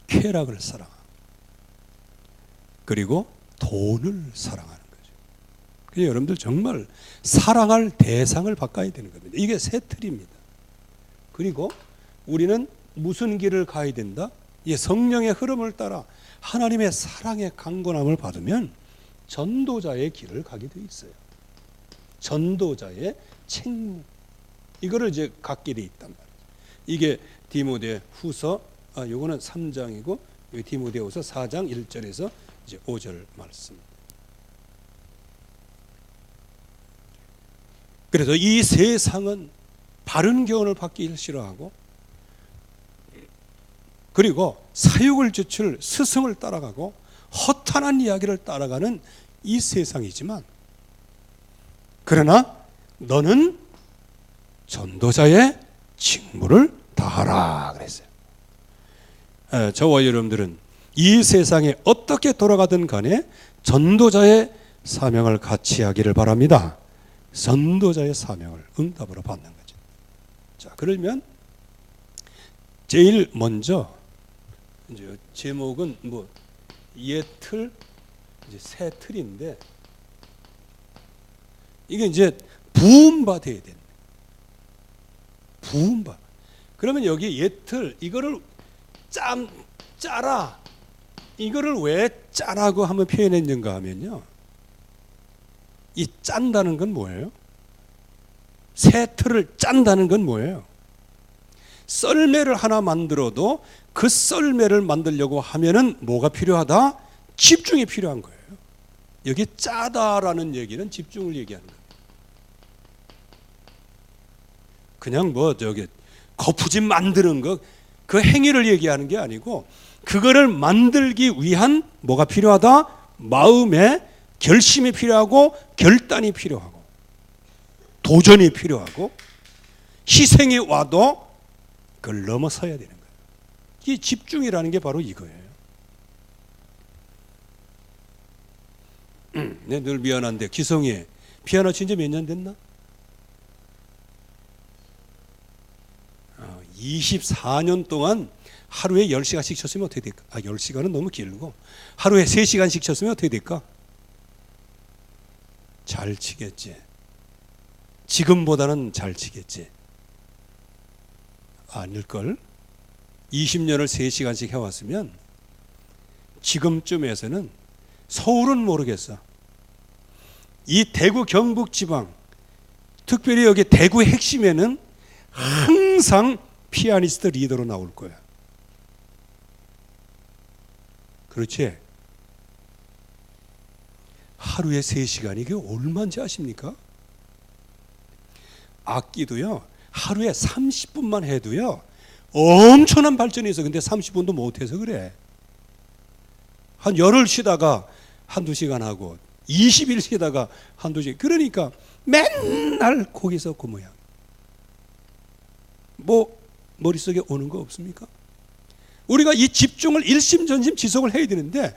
쾌락을 사랑하고 그리고 돈을 사랑하는 거죠. 그래서 여러분들 정말 사랑할 대상을 바꿔야 되는 겁니다. 이게 새 틀입니다. 그리고 우리는 무슨 길을 가야 된다? 이 성령의 흐름을 따라 하나님의 사랑의 강건함을 받으면 전도자의 길을 가게 돼 있어요. 전도자의 책무. 이거를 이제 각 길이 있단 말이에요. 이게 디모데 후서, 요거는 3장이고, 여기 디모데후서 4장 1절에서 이제 5절 말씀. 그래서 이 세상은 바른 교훈을 받기 싫어하고, 그리고 사육을 좇을 스승을 따라가고 허탄한 이야기를 따라가는 이 세상이지만, 그러나 너는 전도자의 직무를 다하라 그랬어요. 저와 여러분들은 이 세상에 어떻게 돌아가든 간에 전도자의 사명을 같이 하기를 바랍니다. 전도자의 사명을 응답으로 받는 거죠. 자, 그러면 제일 먼저 이제 제목은 뭐 예틀, 이제 새 틀인데 이게 이제 부음바 돼야 된다. 부음바. 그러면 여기 예틀 이거를 짜라. 이거를 왜 짜라고 한번 표현했는가 하면요. 이 짠다는 건 뭐예요? 새 틀을 짠다는 건 뭐예요? 썰매를 하나 만들어도 그 썰매를 만들려고 하면은 뭐가 필요하다? 집중이 필요한 거예요. 여기 짜다라는 얘기는 집중을 얘기하는 거예요. 그냥 뭐 저기 거푸집 만드는 거 그 행위를 얘기하는 게 아니고 그거를 만들기 위한 뭐가 필요하다? 마음의 결심이 필요하고 결단이 필요하고 도전이 필요하고 희생이 와도 그걸 넘어서야 되는 거예요. 이 집중이라는 게 바로 이거예요. 네, 늘 미안한데 기성이 피아노 친 지 몇 년 됐나? 24년 동안 하루에 10시간씩 쳤으면 어떻게 될까? 10시간은 너무 길고 하루에 3시간씩 쳤으면 어떻게 될까? 잘 치겠지. 지금보다는 잘 치겠지. 아닐걸? 20년을 3시간씩 해왔으면 지금쯤에서는 서울은 모르겠어. 이 대구 경북 지방, 특별히 여기 대구 핵심에는 항상 피아니스트 리더로 나올 거야. 그렇지? 하루에 3시간이 이게 얼마인지 아십니까? 악기도요, 하루에 30분만 해도요, 엄청난 발전이 있어. 근데 30분도 못해서 그래. 한 열흘 쉬다가 한두 시간 하고 20일 쉬다가 한두 시간. 그러니까 맨날 거기서 그 모양. 뭐 머릿속에 오는 거 없습니까? 우리가 이 집중을 일심전심 지속을 해야 되는데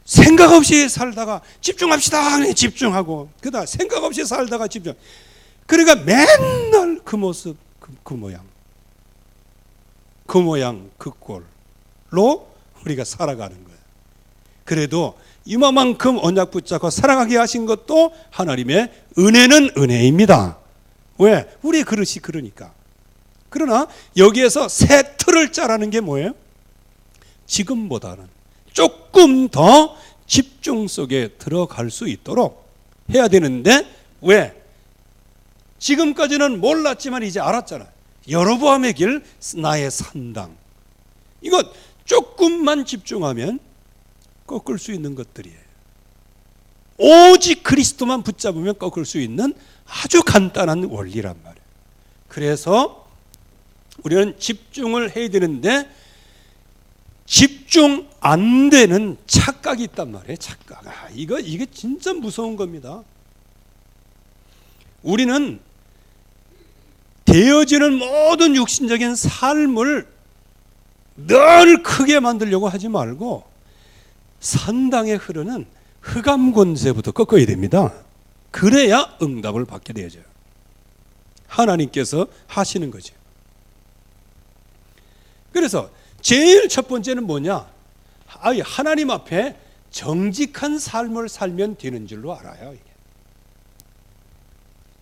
생각 없이 살다가 집중합시다. 집중하고 그다음 생각 없이 살다가 집중. 그러니까 맨날 그 모습, 그 모양. 그 모양, 그 꼴로 우리가 살아가는 거예요. 그래도 이만큼 언약 붙잡고 살아가게 하신 것도 하나님의 은혜는 은혜입니다. 왜? 우리의 그릇이 그러니까. 그러나 여기에서 새 틀을 짜라는 게 뭐예요? 지금보다는 조금 더 집중 속에 들어갈 수 있도록 해야 되는데 왜? 지금까지는 몰랐지만 이제 알았잖아요. 여로보암의 길, 나의 산당. 이거 조금만 집중하면 꺾을 수 있는 것들이에요. 오직 그리스도만 붙잡으면 꺾을 수 있는 아주 간단한 원리란 말이에요. 그래서 우리는 집중을 해야 되는데 집중 안 되는 착각이 있단 말이에요. 착각. 이게 진짜 무서운 겁니다. 우리는 되어지는 모든 육신적인 삶을 늘 크게 만들려고 하지 말고 산당에 흐르는 흑암 권세부터 꺾어야 됩니다. 그래야 응답을 받게 되죠. 하나님께서 하시는 거죠. 그래서 제일 첫 번째는 뭐냐? 하나님 앞에 정직한 삶을 살면 되는 줄로 알아요. 이게.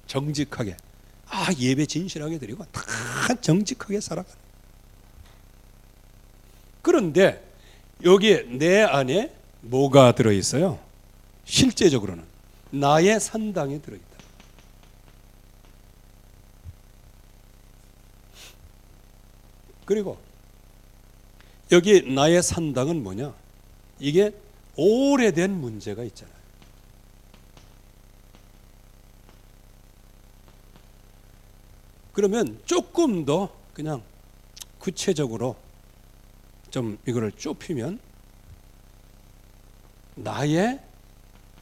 정직하게. 예배 진실하게 드리고 다 정직하게 살아가는. 그런데 여기에 내 안에 뭐가 들어있어요? 실제적으로는 나의 산당에 들어있다. 그리고 여기 나의 산당은 뭐냐? 이게 오래된 문제가 있잖아요. 그러면 조금 더 그냥 구체적으로 좀 이거를 좁히면 나의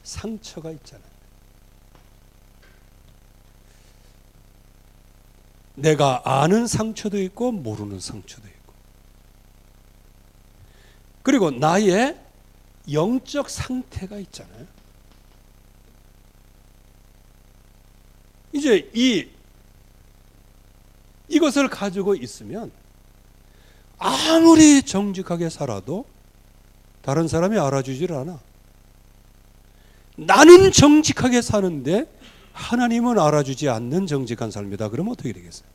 상처가 있잖아요. 내가 아는 상처도 있고 모르는 상처도 있고, 그리고 나의 영적 상태가 있잖아요. 이제 이것을 가지고 있으면 아무리 정직하게 살아도 다른 사람이 알아주질 않아. 나는 정직하게 사는데 하나님은 알아주지 않는 정직한 삶이다. 그러면 어떻게 되겠어요?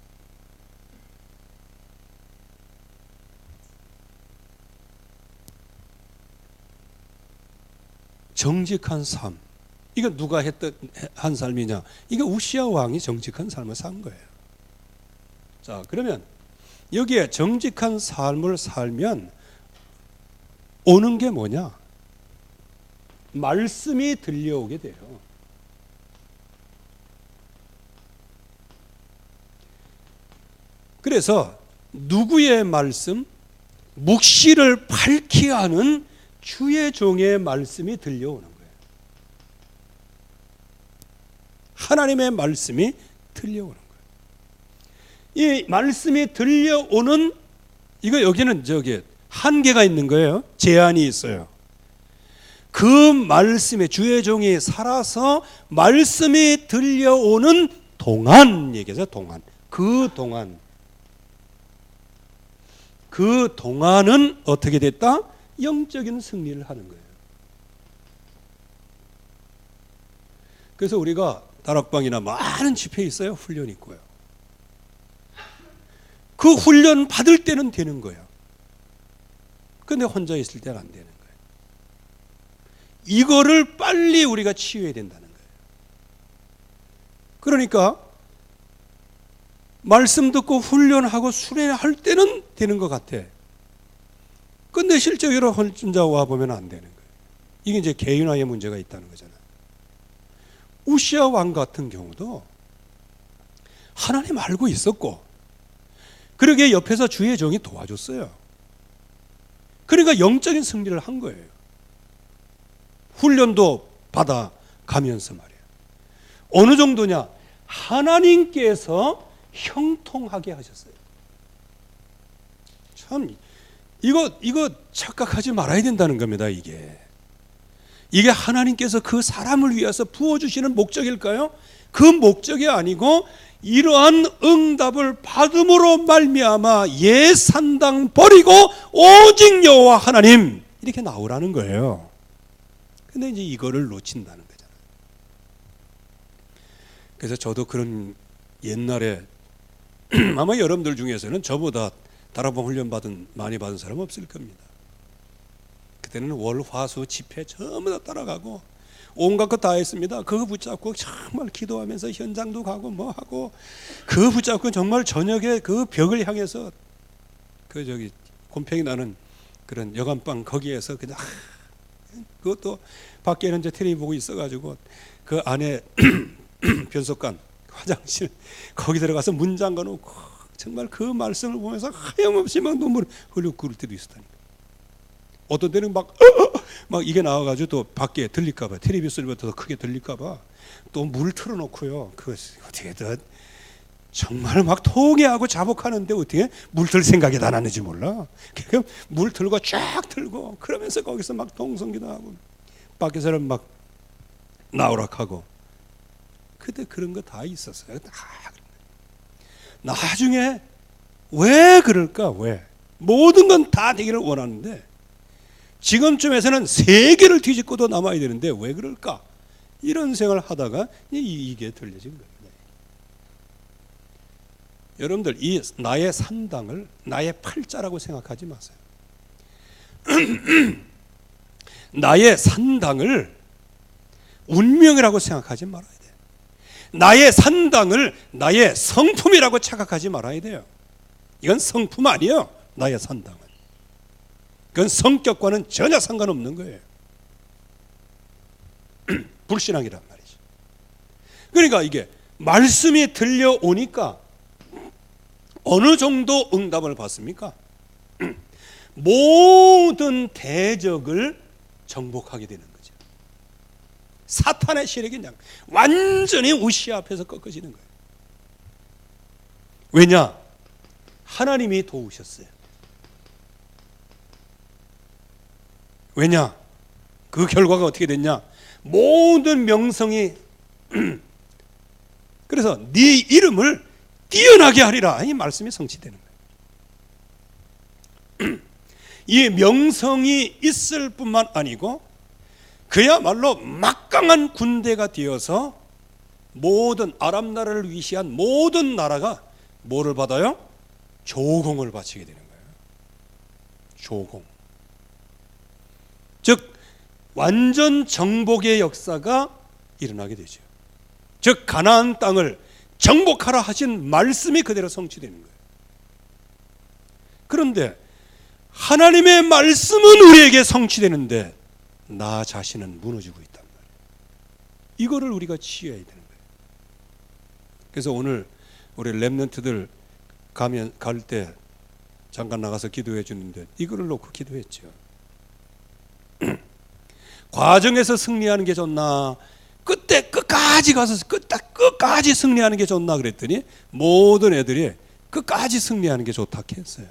정직한 삶. 이거 누가 한 삶이냐? 이게 우시야 왕이 정직한 삶을 산 거예요. 자, 그러면 여기에 정직한 삶을 살면 오는 게 뭐냐? 말씀이 들려오게 돼요. 그래서 누구의 말씀? 묵시를 밝히 하는 주의 종의 말씀이 들려오는 거예요. 하나님의 말씀이 들려오는 거예요. 이 말씀이 들려오는, 이거 여기는 한계가 있는 거예요. 제한이 있어요. 그 말씀에 주의 종이 살아서 말씀이 들려오는 동안 얘기해서 동안. 그 동안은 어떻게 됐다? 영적인 승리를 하는 거예요. 그래서 우리가 다락방이나 많은 집회에 있어요. 훈련이 있고요. 그 훈련 받을 때는 되는 거예요. 근데 혼자 있을 때는 안 되는 거예요. 이거를 빨리 우리가 치유해야 된다는 거예요. 그러니까 말씀 듣고 훈련하고 수련할 때는 되는 것 같아. 근데 실제로 혼자 와보면 안 되는 거예요. 이게 이제 개인화의 문제가 있다는 거잖아요. 우시아 왕 같은 경우도 하나님 알고 있었고, 그러게 옆에서 주의 종이 도와줬어요. 그러니까 영적인 승리를 한 거예요. 훈련도 받아가면서 말이에요. 어느 정도냐? 하나님께서 형통하게 하셨어요. 참 이거 착각하지 말아야 된다는 겁니다. 이게 하나님께서 그 사람을 위해서 부어주시는 목적일까요? 그 목적이 아니고 이러한 응답을 받음으로 말미암아 예산당 버리고 오직 여호와 하나님 이렇게 나오라는 거예요. 근데 이제 이거를 놓친다는 거잖아요. 그래서 저도 그런 옛날에 아마 여러분들 중에서는 저보다 다락방 훈련 많이 받은 사람 없을 겁니다. 그때는 월, 화, 수, 집회 전부 다 따라가고 온갖 것 다 했습니다. 그거 붙잡고 정말 기도하면서 현장도 가고 뭐 하고, 그거 붙잡고 정말 저녁에 그 벽을 향해서 곰팡이 나는 그런 여관방 거기에서 그냥 그것도 밖에는 이제 텔레비 보고 있어가지고 그 안에 변속관 화장실 거기 들어가서 문 잠가놓고 정말 그 말씀을 보면서 하염없이 막 눈물을 흘리고 그럴 때도 있었다니까. 어떤 때는 막 이게 나와가지고 또 밖에 들릴까봐, 텔레비 소리보다 더 크게 들릴까봐 또 물 틀어놓고요. 그 어떻게든 정말 막 통해하고 자복하는데 어떻게 물 틀 생각이 다 났는지 몰라. 물 틀고 쫙 틀고 그러면서 거기서 막 동성기도 하고 밖에서는 막 나오락하고. 그때 그런 거 다 있었어요. 나중에 왜 그럴까? 왜? 모든 건 다 되기를 원하는데 지금쯤에서는 세계를 뒤집고도 남아야 되는데 왜 그럴까? 이런 생각을 하다가 이게 들려진 거예요. 여러분들 이 나의 산당을 나의 팔자라고 생각하지 마세요. 나의 산당을 운명이라고 생각하지 말아야 돼요. 나의 산당을 나의 성품이라고 착각하지 말아야 돼요. 이건 성품 아니에요. 나의 산당은. 그건 성격과는 전혀 상관없는 거예요. 불신앙이란 말이죠. 그러니까 이게 말씀이 들려오니까 어느 정도 응답을 받습니까? 모든 대적을 정복하게 되는 거죠. 사탄의 세력이 그냥 완전히 우시아 앞에서 꺾어지는 거예요. 왜냐? 하나님이 도우셨어요. 왜냐? 그 결과가 어떻게 됐냐? 모든 명성이 그래서 네 이름을 뛰어나게 하리라, 이 말씀이 성취되는 거예요. 이 명성이 있을 뿐만 아니고 그야말로 막강한 군대가 되어서 모든 아람 나라를 위시한 모든 나라가 뭐를 받아요? 조공을 바치게 되는 거예요. 조공. 즉 완전 정복의 역사가 일어나게 되죠. 즉 가나안 땅을 정복하라 하신 말씀이 그대로 성취되는 거예요. 그런데 하나님의 말씀은 우리에게 성취되는데 나 자신은 무너지고 있단 말이에요. 이거를 우리가 치유해야 되는 거예요. 그래서 오늘 우리 렘넌트들 갈 때 잠깐 나가서 기도해 주는데 이거를 놓고 기도했죠. 과정에서 승리하는 게 좋나, 끝까지 가서 끝까지 승리하는 게 좋나 그랬더니 모든 애들이 끝까지 승리하는 게 좋다 했어요.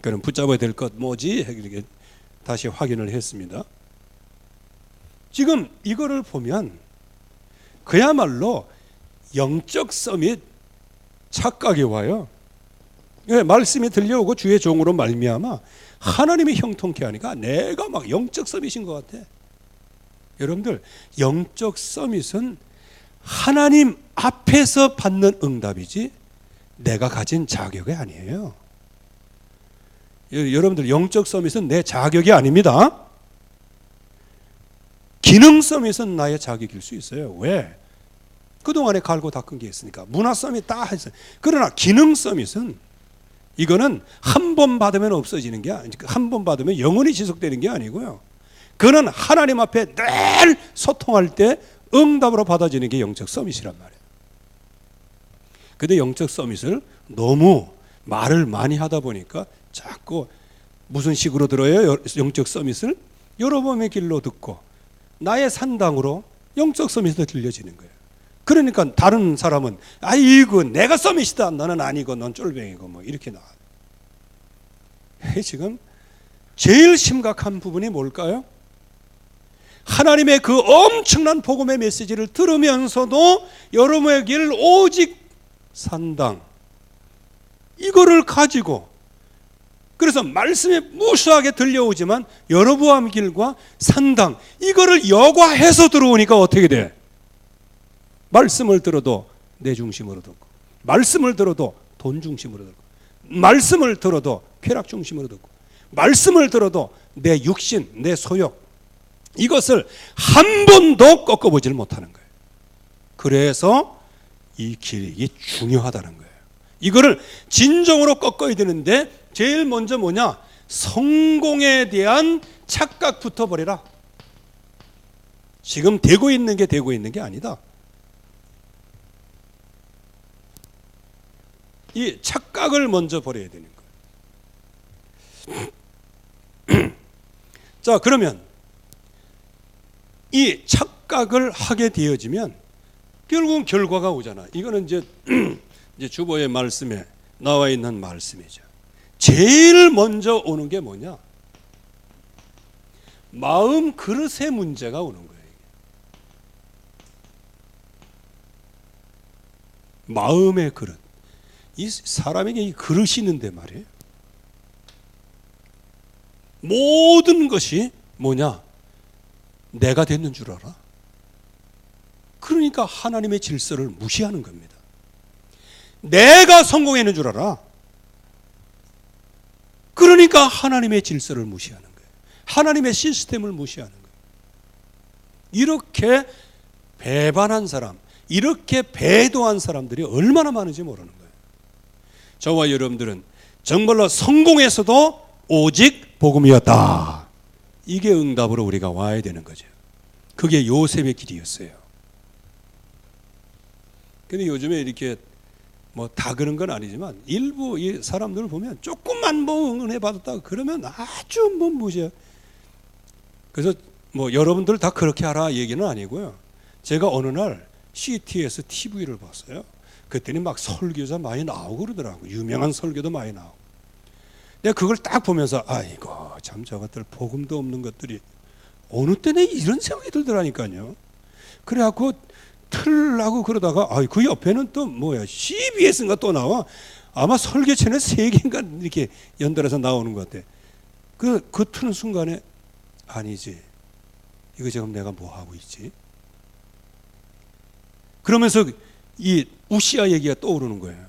그럼 붙잡아야 될 것 뭐지? 다시 확인을 했습니다. 지금 이거를 보면 그야말로 영적 서밋 착각이 와요. 말씀이 들려오고 주의 종으로 말미암아 하나님이 형통케 하니까 내가 막 영적 서밋인 것 같아. 여러분들, 영적 서밋은 하나님 앞에서 받는 응답이지 내가 가진 자격이 아니에요. 여러분들, 영적 서밋은 내 자격이 아닙니다. 기능 서밋은 나의 자격일 수 있어요. 왜? 그동안에 갈고 닦은 게 있으니까. 문화 서밋 다 했어요. 그러나 기능 서밋은 이거는 한 번 받으면 없어지는 게 아니고, 한 번 받으면 영원히 지속되는 게 아니고요. 그는 하나님 앞에 늘 소통할 때 응답으로 받아지는 게 영적 서밋이란 말이에요. 근데 영적 서밋을 너무 말을 많이 하다 보니까 자꾸 무슨 식으로 들어요? 영적 서밋을 여로보암의 길로 듣고 나의 산당으로 영적 서밋이 들려지는 거예요. 그러니까 다른 사람은 아이고 내가 서밋이다, 너는 아니고 넌 쫄병이고 뭐 이렇게 나와요. 지금 제일 심각한 부분이 뭘까요? 하나님의 그 엄청난 복음의 메시지를 들으면서도 여러분의 길 오직 산당, 이거를 가지고, 그래서 말씀이 무수하게 들려오지만 여로보암 길과 산당, 이거를 여과해서 들어오니까 어떻게 돼? 말씀을 들어도 내 중심으로 듣고, 말씀을 들어도 돈 중심으로 듣고, 말씀을 들어도 쾌락 중심으로 듣고, 말씀을 들어도 내 육신, 내 소욕, 이것을 한 번도 꺾어보질 못하는 거예요. 그래서 이 길이 중요하다는 거예요. 이거를 진정으로 꺾어야 되는데 제일 먼저 뭐냐? 성공에 대한 착각부터 버려라. 지금 되고 있는 게 아니다. 이 착각을 먼저 버려야 되는 거예요. 자, 그러면 이 착각을 하게 되어지면 결국은 결과가 오잖아. 이거는 이제 주보의 말씀에 나와 있는 말씀이죠. 제일 먼저 오는 게 뭐냐? 마음 그릇의 문제가 오는 거예요. 마음의 그릇. 이 사람에게 이 그릇이 있는데 말이에요. 모든 것이 뭐냐? 내가 됐는 줄 알아. 그러니까 하나님의 질서를 무시하는 겁니다. 내가 성공했는 줄 알아. 그러니까 하나님의 질서를 무시하는 거예요. 하나님의 시스템을 무시하는 거예요. 이렇게 배반한 사람, 이렇게 배도한 사람들이 얼마나 많은지 모르는 거예요. 저와 여러분들은 정말로 성공에서도 오직 복음이었다. 이게 응답으로 우리가 와야 되는 거죠. 그게 요셉의 길이었어요. 근데 요즘에 이렇게 뭐 다 그런 건 아니지만 일부 이 사람들을 보면 조금만 뭐 응원해 받았다 그러면 아주 뭐 무시해. 그래서 뭐 여러분들 다 그렇게 하라 얘기는 아니고요. 제가 어느 날 CT에서 TV를 봤어요. 그때는 막 설교자 많이 나오고 그러더라고요. 유명한 설교도 많이 나오고. 내가 그걸 딱 보면서 아이고 참 저것들 복음도 없는 것들이 어느 때는 이런 생각이 들더라니까요. 그래갖고 틀라고 그러다가 그 옆에는 또 뭐야 CBS인가 또 나와. 아마 설교 채널 3개인가 이렇게 연달아서 나오는 것 같아. 그 트는 순간에 아니지, 이거 지금 내가 뭐 하고 있지? 그러면서 이 우시아 얘기가 떠오르는 거예요.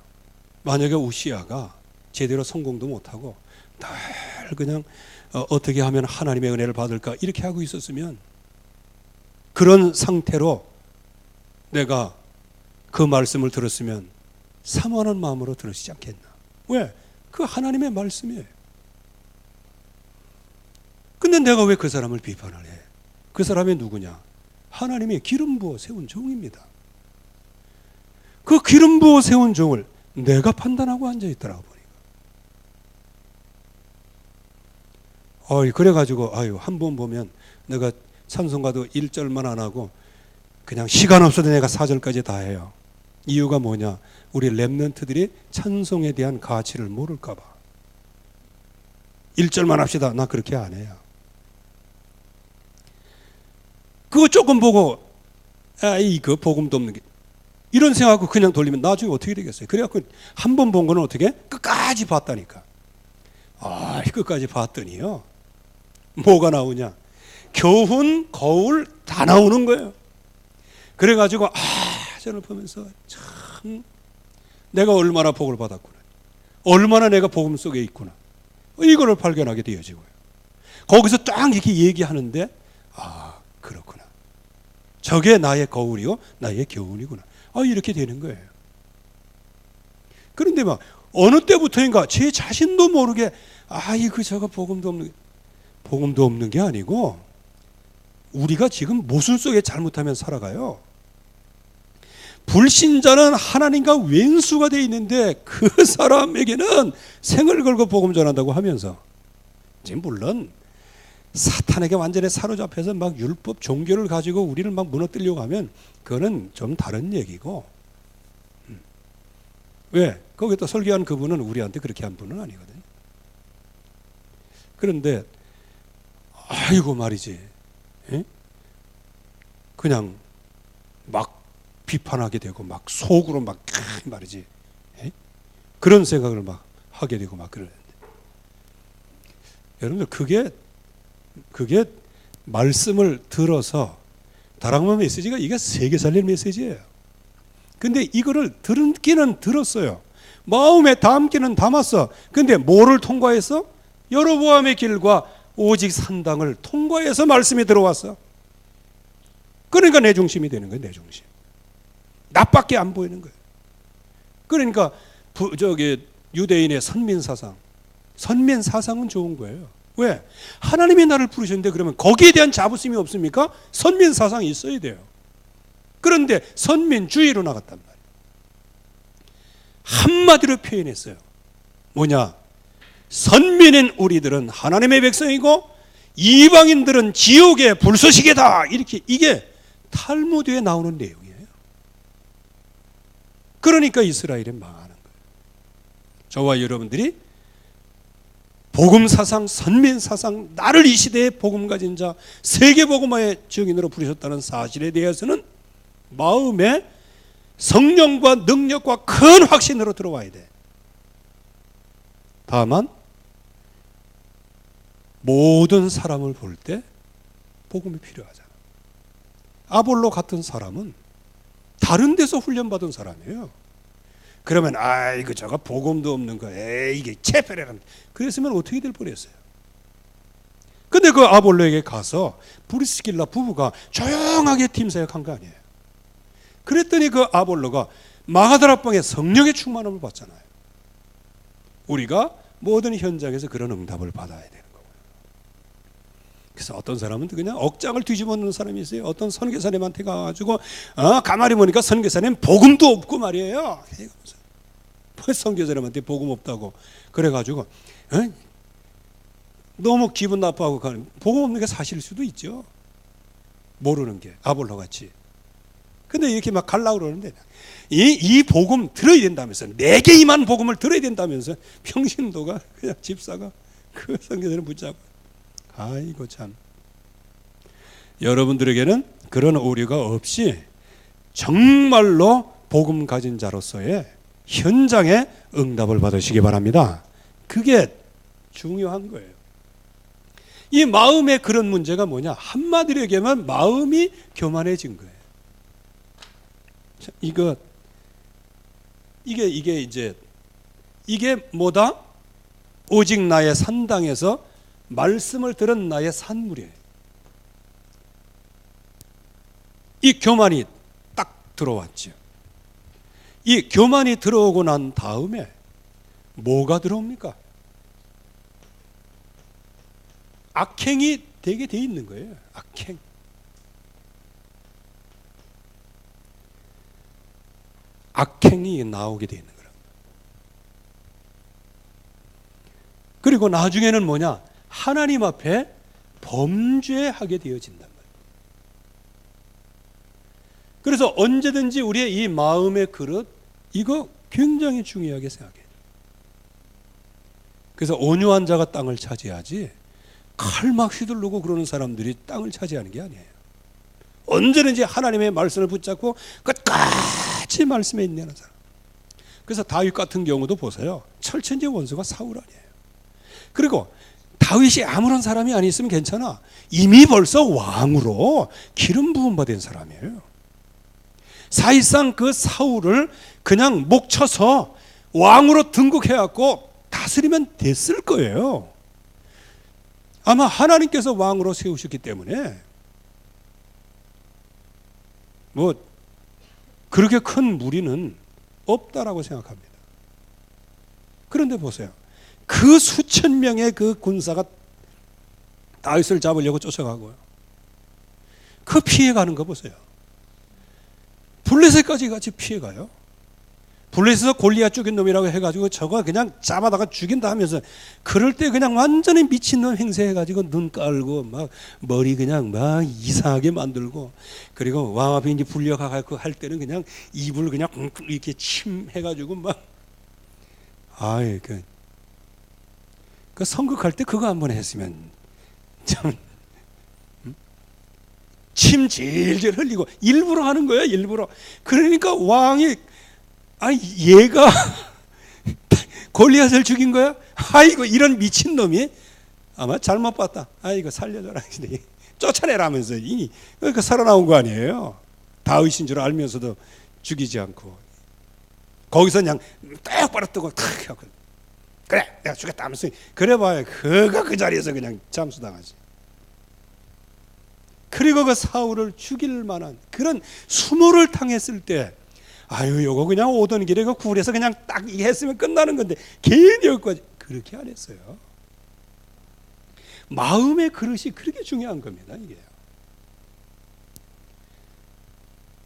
만약에 우시아가 제대로 성공도 못하고 늘 그냥 어떻게 하면 하나님의 은혜를 받을까 이렇게 하고 있었으면, 그런 상태로 내가 그 말씀을 들었으면 사모하는 마음으로 들으시지 않겠나. 왜? 그 하나님의 말씀이에요. 근데 내가 왜 그 사람을 비판을 해? 그 사람이 누구냐? 하나님의 기름 부어 세운 종입니다. 그 기름 부어 세운 종을 내가 판단하고 앉아있더라고 보니까. 그래가지고 한 번 보면 내가 찬송가도 1절만 안 하고 그냥 시간 없어도 내가 4절까지 다 해요. 이유가 뭐냐? 우리 렘넌트들이 찬송에 대한 가치를 모를까 봐. 1절만 합시다. 나 그렇게 안 해요. 그거 조금 보고 이거 복음도 없는 게 이런 생각하고 그냥 돌리면 나중에 어떻게 되겠어요? 그래갖고 한 번 본 거는 어떻게? 끝까지 봤다니까. 끝까지 봤더니요. 뭐가 나오냐? 교훈, 거울 다 나오는 거예요. 그래가지고 저를 보면서 참 내가 얼마나 복을 받았구나. 얼마나 내가 복음 속에 있구나. 이거를 발견하게 되어지고요. 거기서 딱 이렇게 얘기하는데 그렇구나. 저게 나의 거울이요. 나의 교훈이구나. 이렇게 되는 거예요. 그런데 막 어느 때부터인가 제 자신도 모르게 이거 저거 복음도 없는 게 아니고 우리가 지금 모순 속에 잘못하면 살아가요. 불신자는 하나님과 왼수가 돼 있는데 그 사람에게는 생을 걸고 복음 전한다고 하면서 지금 물론 사탄에게 완전히 사로잡혀서 막 율법 종교를 가지고 우리를 막 무너뜨리려고 하면 그거는 좀 다른 얘기고. 왜? 거기다 설교한 그분은 우리한테 그렇게 한 분은 아니거든요. 그런데 아이고 말이지. 그냥 막 비판하게 되고 막 속으로 막 말이지. 그런 생각을 막 하게 되고 막 그러는데. 여러분들 그게 말씀을 들어서 다락마 메시지가 이게 세계 살릴 메시지예요. 근데 이거를 듣기는 들었어요. 마음에 담기는 담았어. 근데 뭐를 통과해서? 여로보암의 길과 오직 산당을 통과해서 말씀이 들어왔어. 그러니까 내 중심이 되는 거예요. 내 중심. 나밖에 안 보이는 거예요. 그러니까 유대인의 선민사상은 좋은 거예요. 왜? 하나님이 나를 부르셨는데 그러면 거기에 대한 자부심이 없습니까? 선민사상이 있어야 돼요. 그런데 선민주의로 나갔단 말이에요. 한마디로 표현했어요. 뭐냐? 선민인 우리들은 하나님의 백성이고 이방인들은 지옥의 불쏘시개다. 이게 탈무드에 나오는 내용이에요. 그러니까 이스라엘이 망하는 거예요. 저와 여러분들이 복음사상, 선민사상, 나를 이 시대에 복음 가진 자, 세계복음화의 증인으로 부르셨다는 사실에 대해서는 마음에 성령과 능력과 큰 확신으로 들어와야 돼. 다만 모든 사람을 볼 때 복음이 필요하잖아. 아볼로 같은 사람은 다른 데서 훈련받은 사람이에요. 그러면 이거 저거 복음도 없는 거 이게 체페레란 그랬으면 어떻게 될 뻔했어요. 근데 그 아볼로에게 가서 브리스길라 부부가 조용하게 팀 사역한 거 아니에요. 그랬더니 그 아볼로가 마가다락방에 성령의 충만함을 받잖아요. 우리가 모든 현장에서 그런 응답을 받아야 되는 거고요. 그래서 어떤 사람은 그냥 억장을 뒤집어 놓는 사람이 있어요. 어떤 선교사님한테 가가지고 가만히 보니까 선교사님 복음도 없고 말이에요. 선교사님한테 복음 없다고 그래가지고 너무 기분 나빠하고 가는, 복음 없는 게 사실일 수도 있죠. 모르는 게 아볼로 같이. 근데 이렇게 막 갈라고 그러는데 이 복음 들어야 된다면서, 내게 임한 복음을 들어야 된다면서 평신도가 그냥 집사가 그 선교사를 붙잡고. 아이고 참. 여러분들에게는 그런 오류가 없이 정말로 복음 가진 자로서의 현장에 응답을 받으시기 바랍니다. 그게 중요한 거예요. 이 마음의 그런 문제가 뭐냐? 한마디로 얘기하면 마음이 교만해진 거예요. 이게 뭐다? 오직 나의 산당에서 말씀을 들은 나의 산물이에요. 이 교만이 딱 들어왔죠. 이 교만이 들어오고 난 다음에 뭐가 들어옵니까? 악행이 되게 돼 있는 거예요. 악행. 악행이 나오게 돼 있는 거예요. 그리고 나중에는 뭐냐? 하나님 앞에 범죄하게 되어진단 말이에요. 그래서 언제든지 우리의 이 마음의 그릇, 이거 굉장히 중요하게 생각해요. 그래서 온유한 자가 땅을 차지하지 칼 막 휘두르고 그러는 사람들이 땅을 차지하는 게 아니에요. 언제든지 하나님의 말씀을 붙잡고 끝까지 말씀에 인내하는 사람. 그래서 다윗 같은 경우도 보세요. 철천지 원수가 사울 아니에요. 그리고 다윗이 아무런 사람이 아니었으면 괜찮아. 이미 벌써 왕으로 기름 부음 받은 사람이에요. 사실상 그 사울을 그냥 목 쳐서 왕으로 등극해갖고 다스리면 됐을 거예요. 아마 하나님께서 왕으로 세우셨기 때문에 뭐 그렇게 큰 무리는 없다라고 생각합니다. 그런데 보세요. 그 수천 명의 그 군사가 다윗을 잡으려고 쫓아가고요. 그 피해가는 거 보세요. 블레셋까지 같이 피해가요. 블레셋에서 골리앗 죽인 놈이라고 해가지고 저거 그냥 잡아다가 죽인다 하면서 그럴 때 그냥 완전히 미친놈 행세해가지고 눈 깔고 막 머리 그냥 막 이상하게 만들고 그리고 왕 앞에 이제 불려가고 할 때는 그냥 입을 그냥 이렇게 침해가지고 막 아이 그 선극할 때 그거 한번 했으면 참 침 질질 흘리고 일부러 하는 거야 일부러. 그러니까 왕이 얘가 골리앗을 죽인 거야? 아이고 이런 미친놈이 아마 잘못 봤다. 아이고 살려줘라. 쫓아내라면서 그러니까 살아나온 거 아니에요. 다윗인 줄 알면서도 죽이지 않고 거기서 그냥 똑바로 뜨고 탁 하고 그래 내가 죽였다 하면서 그래 봐야 그가 그 자리에서 그냥 잠수당하지. 그리고 그 사울을 죽일 만한 그런 수모를 당했을 때 아유 요거 그냥 오던 길에 그 굴에서 그냥 딱 했으면 끝나는 건데 괜히 여기까지 그렇게 안 했어요. 마음의 그릇이 그렇게 중요한 겁니다. 이게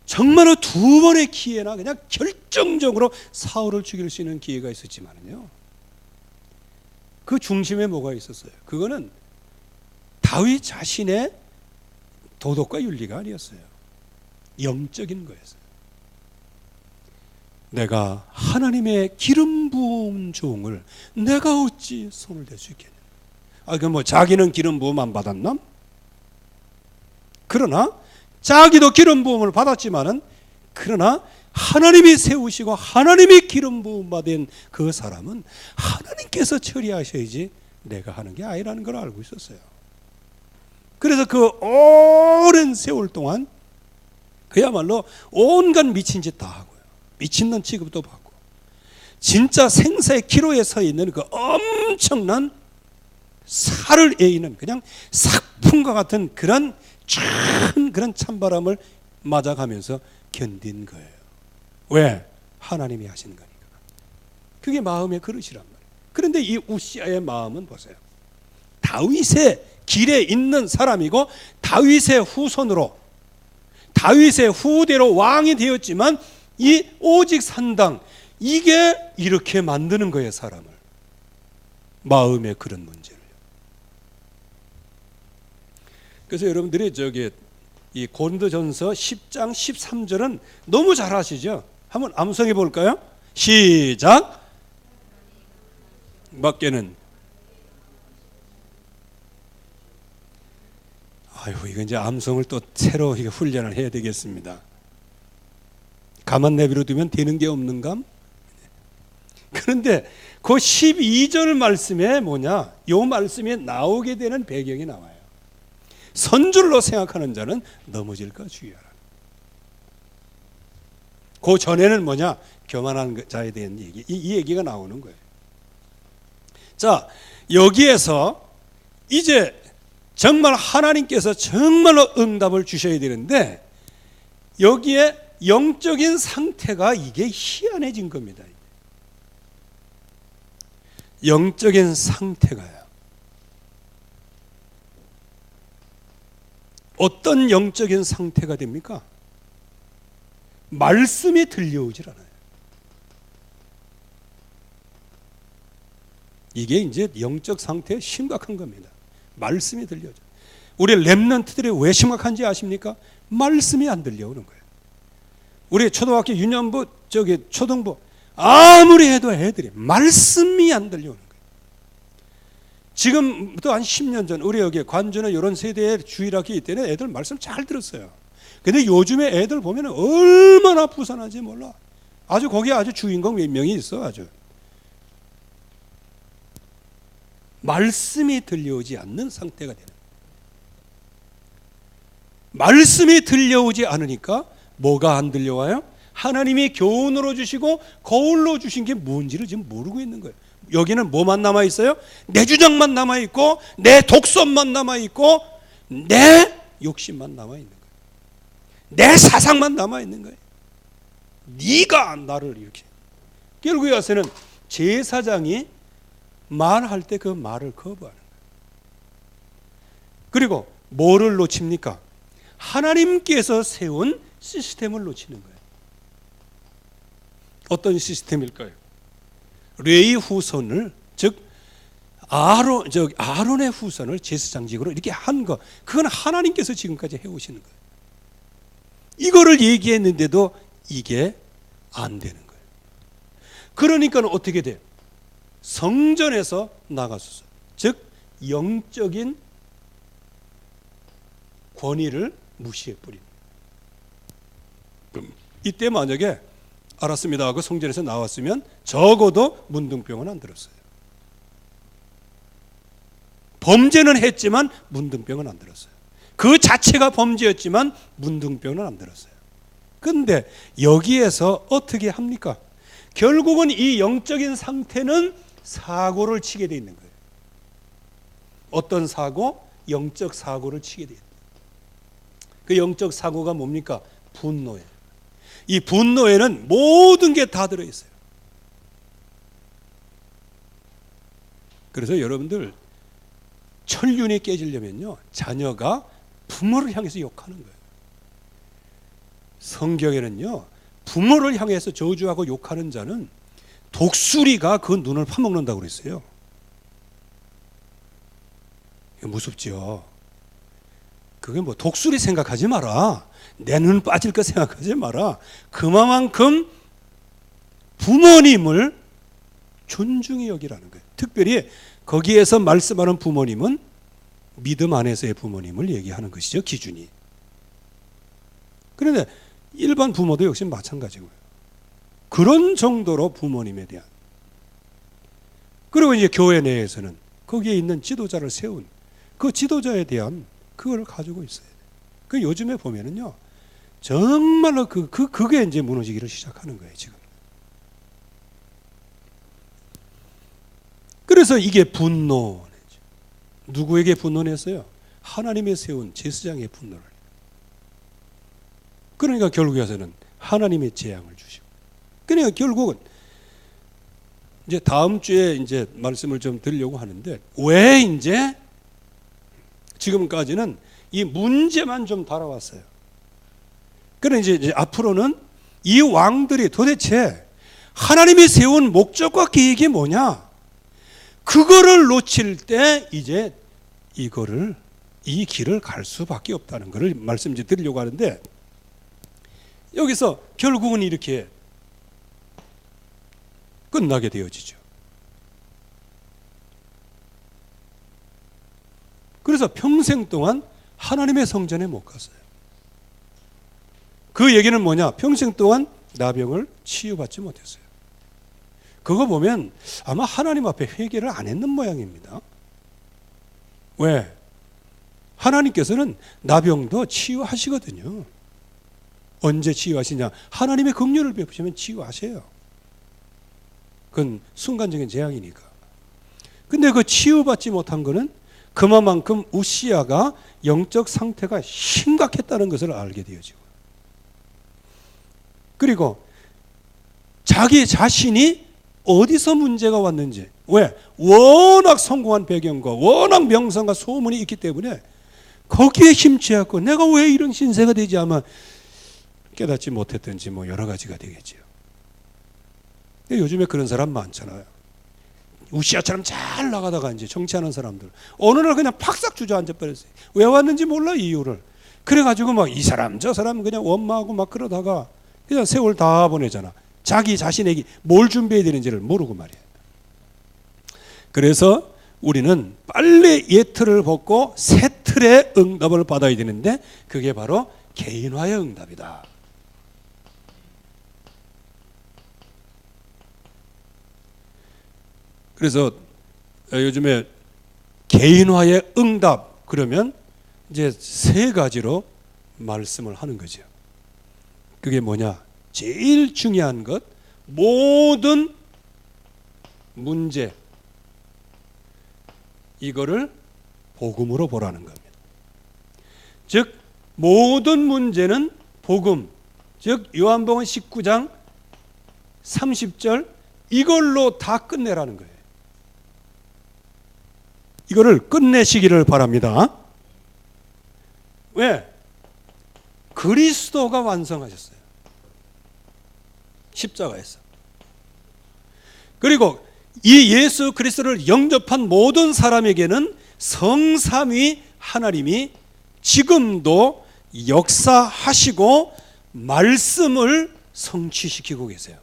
정말로 두 번의 기회나 그냥 결정적으로 사울을 죽일 수 있는 기회가 있었지만요, 그 중심에 뭐가 있었어요? 그거는 다윗 자신의 도덕과 윤리가 아니었어요. 영적인 거였어요. 내가 하나님의 기름 부은 종을 내가 어찌 손을 댈 수 있겠냐. 그 뭐 자기는 기름 부음 안 받았나? 그러나 자기도 기름 부음을 받았지만은 그러나 하나님이 세우시고 하나님이 기름 부음 받은 그 사람은 하나님께서 처리하셔야지 내가 하는 게 아니라는 걸 알고 있었어요. 그래서 그 오랜 세월 동안 그야말로 온갖 미친 짓 다 하고요. 미친놈 취급도 받고 진짜 생사의 기로에 서 있는 그 엄청난 살을 에이는 그냥 삭풍과 같은 그런 찬바람을 맞아가면서 견딘 거예요. 왜? 하나님이 하시는 거니까. 그게 마음의 그릇이란 말이에요. 그런데 이 우시아의 마음은 보세요. 다윗의 길에 있는 사람이고 다윗의 후손으로 다윗의 후대로 왕이 되었지만 이 오직 산당 이게 이렇게 만드는 거예요. 사람을. 마음의 그런 문제를. 그래서 여러분들이 이 고린도전서 10장 13절은 너무 잘 아시죠? 한번 암송해 볼까요? 시작. 밖에는 아이고 이거 이제 암송을 또 새로 훈련을 해야 되겠습니다. 가만 내버려 두면 되는 게 없는감? 그런데 그 12절 말씀에 뭐냐? 요 말씀에 나오게 되는 배경이 나와요. 선줄로 생각하는 자는 넘어질까 주의하라. 그 전에는 뭐냐? 교만한 자에 대한 얘기. 이 얘기가 나오는 거예요. 자, 여기에서 이제 정말 하나님께서 정말로 응답을 주셔야 되는데 여기에 영적인 상태가 이게 희한해진 겁니다. 영적인 상태가요. 어떤 영적인 상태가 됩니까? 말씀이 들려오질 않아요. 이게 이제 영적 상태의 심각한 겁니다. 말씀이 들려오죠. 우리 렘넌트들이 왜 심각한지 아십니까? 말씀이 안 들려오는 거예요. 우리 초등학교 유년부, 초등부 아무리 해도 애들이 말씀이 안 들려오는 거예요. 지금부터 한 10년 전 우리 여기 관주는 이런 세대의 주일학교 이때는 애들 말씀 잘 들었어요. 근데 요즘에 애들 보면 얼마나 부산한지 몰라. 아주 거기에 아주 주인공 몇 명이 있어. 아주 말씀이 들려오지 않는 상태가 되는 거예요. 말씀이 들려오지 않으니까 뭐가 안 들려와요? 하나님이 교훈으로 주시고 거울로 주신 게 뭔지를 지금 모르고 있는 거예요. 여기는 뭐만 남아있어요? 내 주장만 남아있고 내 독선만 남아있고 내 욕심만 남아있는 거예요. 내 사상만 남아있는 거예요. 네가 나를 이렇게. 결국에 와서는 제사장이 말할 때 그 말을 거부하는 거예요. 그리고 뭐를 놓칩니까? 하나님께서 세운 시스템을 놓치는 거예요. 어떤 시스템일까요? 레위 후손을, 즉 아론의 후손을 제사장직으로 이렇게 한 거, 그건 하나님께서 지금까지 해오시는 거예요. 이거를 얘기했는데도 이게 안 되는 거예요. 그러니까 어떻게 돼요? 성전에서 나가소서, 즉 영적인 권위를 무시해 버립니다. 이때 만약에 알았습니다 하고 성전에서 나왔으면 적어도 문둥병은 안 들었어요. 범죄는 했지만 문둥병은 안 들었어요. 그 자체가 범죄였지만 문둥병은 안 들었어요. 그런데 여기에서 어떻게 합니까? 결국은 이 영적인 상태는 사고를 치게 돼 있는 거예요. 어떤 사고? 영적 사고를 치게 돼 있는 거예요. 그 영적 사고가 뭡니까? 분노예요. 이 분노에는 모든 게 다 들어있어요. 그래서 여러분들 천륜이 깨지려면요, 자녀가 부모를 향해서 욕하는 거예요. 성경에는요, 부모를 향해서 저주하고 욕하는 자는 독수리가 그 눈을 파먹는다고 그랬어요. 무섭죠. 그게 뭐 독수리 생각하지 마라, 내 눈 빠질 거 생각하지 마라. 그만큼 부모님을 존중히 여기라는 거예요. 특별히 거기에서 말씀하는 부모님은 믿음 안에서의 부모님을 얘기하는 것이죠, 기준이. 그런데 일반 부모도 역시 마찬가지고요. 그런 정도로 부모님에 대한, 그리고 이제 교회 내에서는 거기에 있는 지도자를 세운 그 지도자에 대한 그걸 가지고 있어요. 그 요즘에 보면은요, 정말로 그게 이제 무너지기를 시작하는 거예요, 지금. 그래서 이게 분노. 누구에게 분노냈어요? 하나님의 세운 제사장의 분노를. 그러니까 결국에서는 하나님의 재앙을 주시고. 그러니까 결국은 이제 다음 주에 이제 말씀을 좀 드리려고 하는데, 왜 이제 지금까지는 이 문제만 좀 다뤄왔어요. 그럼 이제 앞으로는 이 왕들이 도대체 하나님이 세운 목적과 계획이 뭐냐? 그거를 놓칠 때 이제 이 길을 갈 수밖에 없다는 것을 말씀드리려고 하는데, 여기서 결국은 이렇게 끝나게 되어지죠. 그래서 평생 동안 하나님의 성전에 못 갔어요. 그 얘기는 뭐냐? 평생 동안 나병을 치유받지 못했어요. 그거 보면 아마 하나님 앞에 회개를 안 했는 모양입니다. 왜? 하나님께서는 나병도 치유하시거든요. 언제 치유하시냐? 하나님의 긍휼을 베푸시면 치유하세요. 그건 순간적인 재앙이니까. 근데 그 치유받지 못한 거는 그만큼 우시야가 영적 상태가 심각했다는 것을 알게 되어지고, 그리고 자기 자신이 어디서 문제가 왔는지, 왜? 워낙 성공한 배경과 워낙 명성과 소문이 있기 때문에 거기에 힘취하고 내가 왜 이런 신세가 되지 아마 깨닫지 못했든지 뭐 여러 가지가 되겠지요. 요즘에 그런 사람 많잖아요. 우시아처럼 잘 나가다가 이제 정치하는 사람들 어느 날 그냥 팍싹 주저앉아 버렸어요. 왜 왔는지 몰라, 이유를. 그래가지고 막 이 사람 저 사람 그냥 원망하고 막 그러다가 그냥 세월 다 보내잖아. 자기 자신에게 뭘 준비해야 되는지를 모르고 말이야. 그래서 우리는 빨리 옛 틀을 벗고 새 틀의 응답을 받아야 되는데, 그게 바로 개인화의 응답이다. 그래서 요즘에 개인화의 응답 그러면 이제 세 가지로 말씀을 하는 거죠. 그게 뭐냐? 제일 중요한 것, 모든 문제 이거를 복음으로 보라는 겁니다. 즉 모든 문제는 복음, 즉 요한복음 19장 30절 이걸로 다 끝내라는 거예요. 이거를 끝내시기를 바랍니다. 왜? 그리스도가 완성하셨어요. 십자가에서. 그리고 이 예수 그리스도를 영접한 모든 사람에게는 성삼위 하나님이 지금도 역사하시고 말씀을 성취시키고 계세요.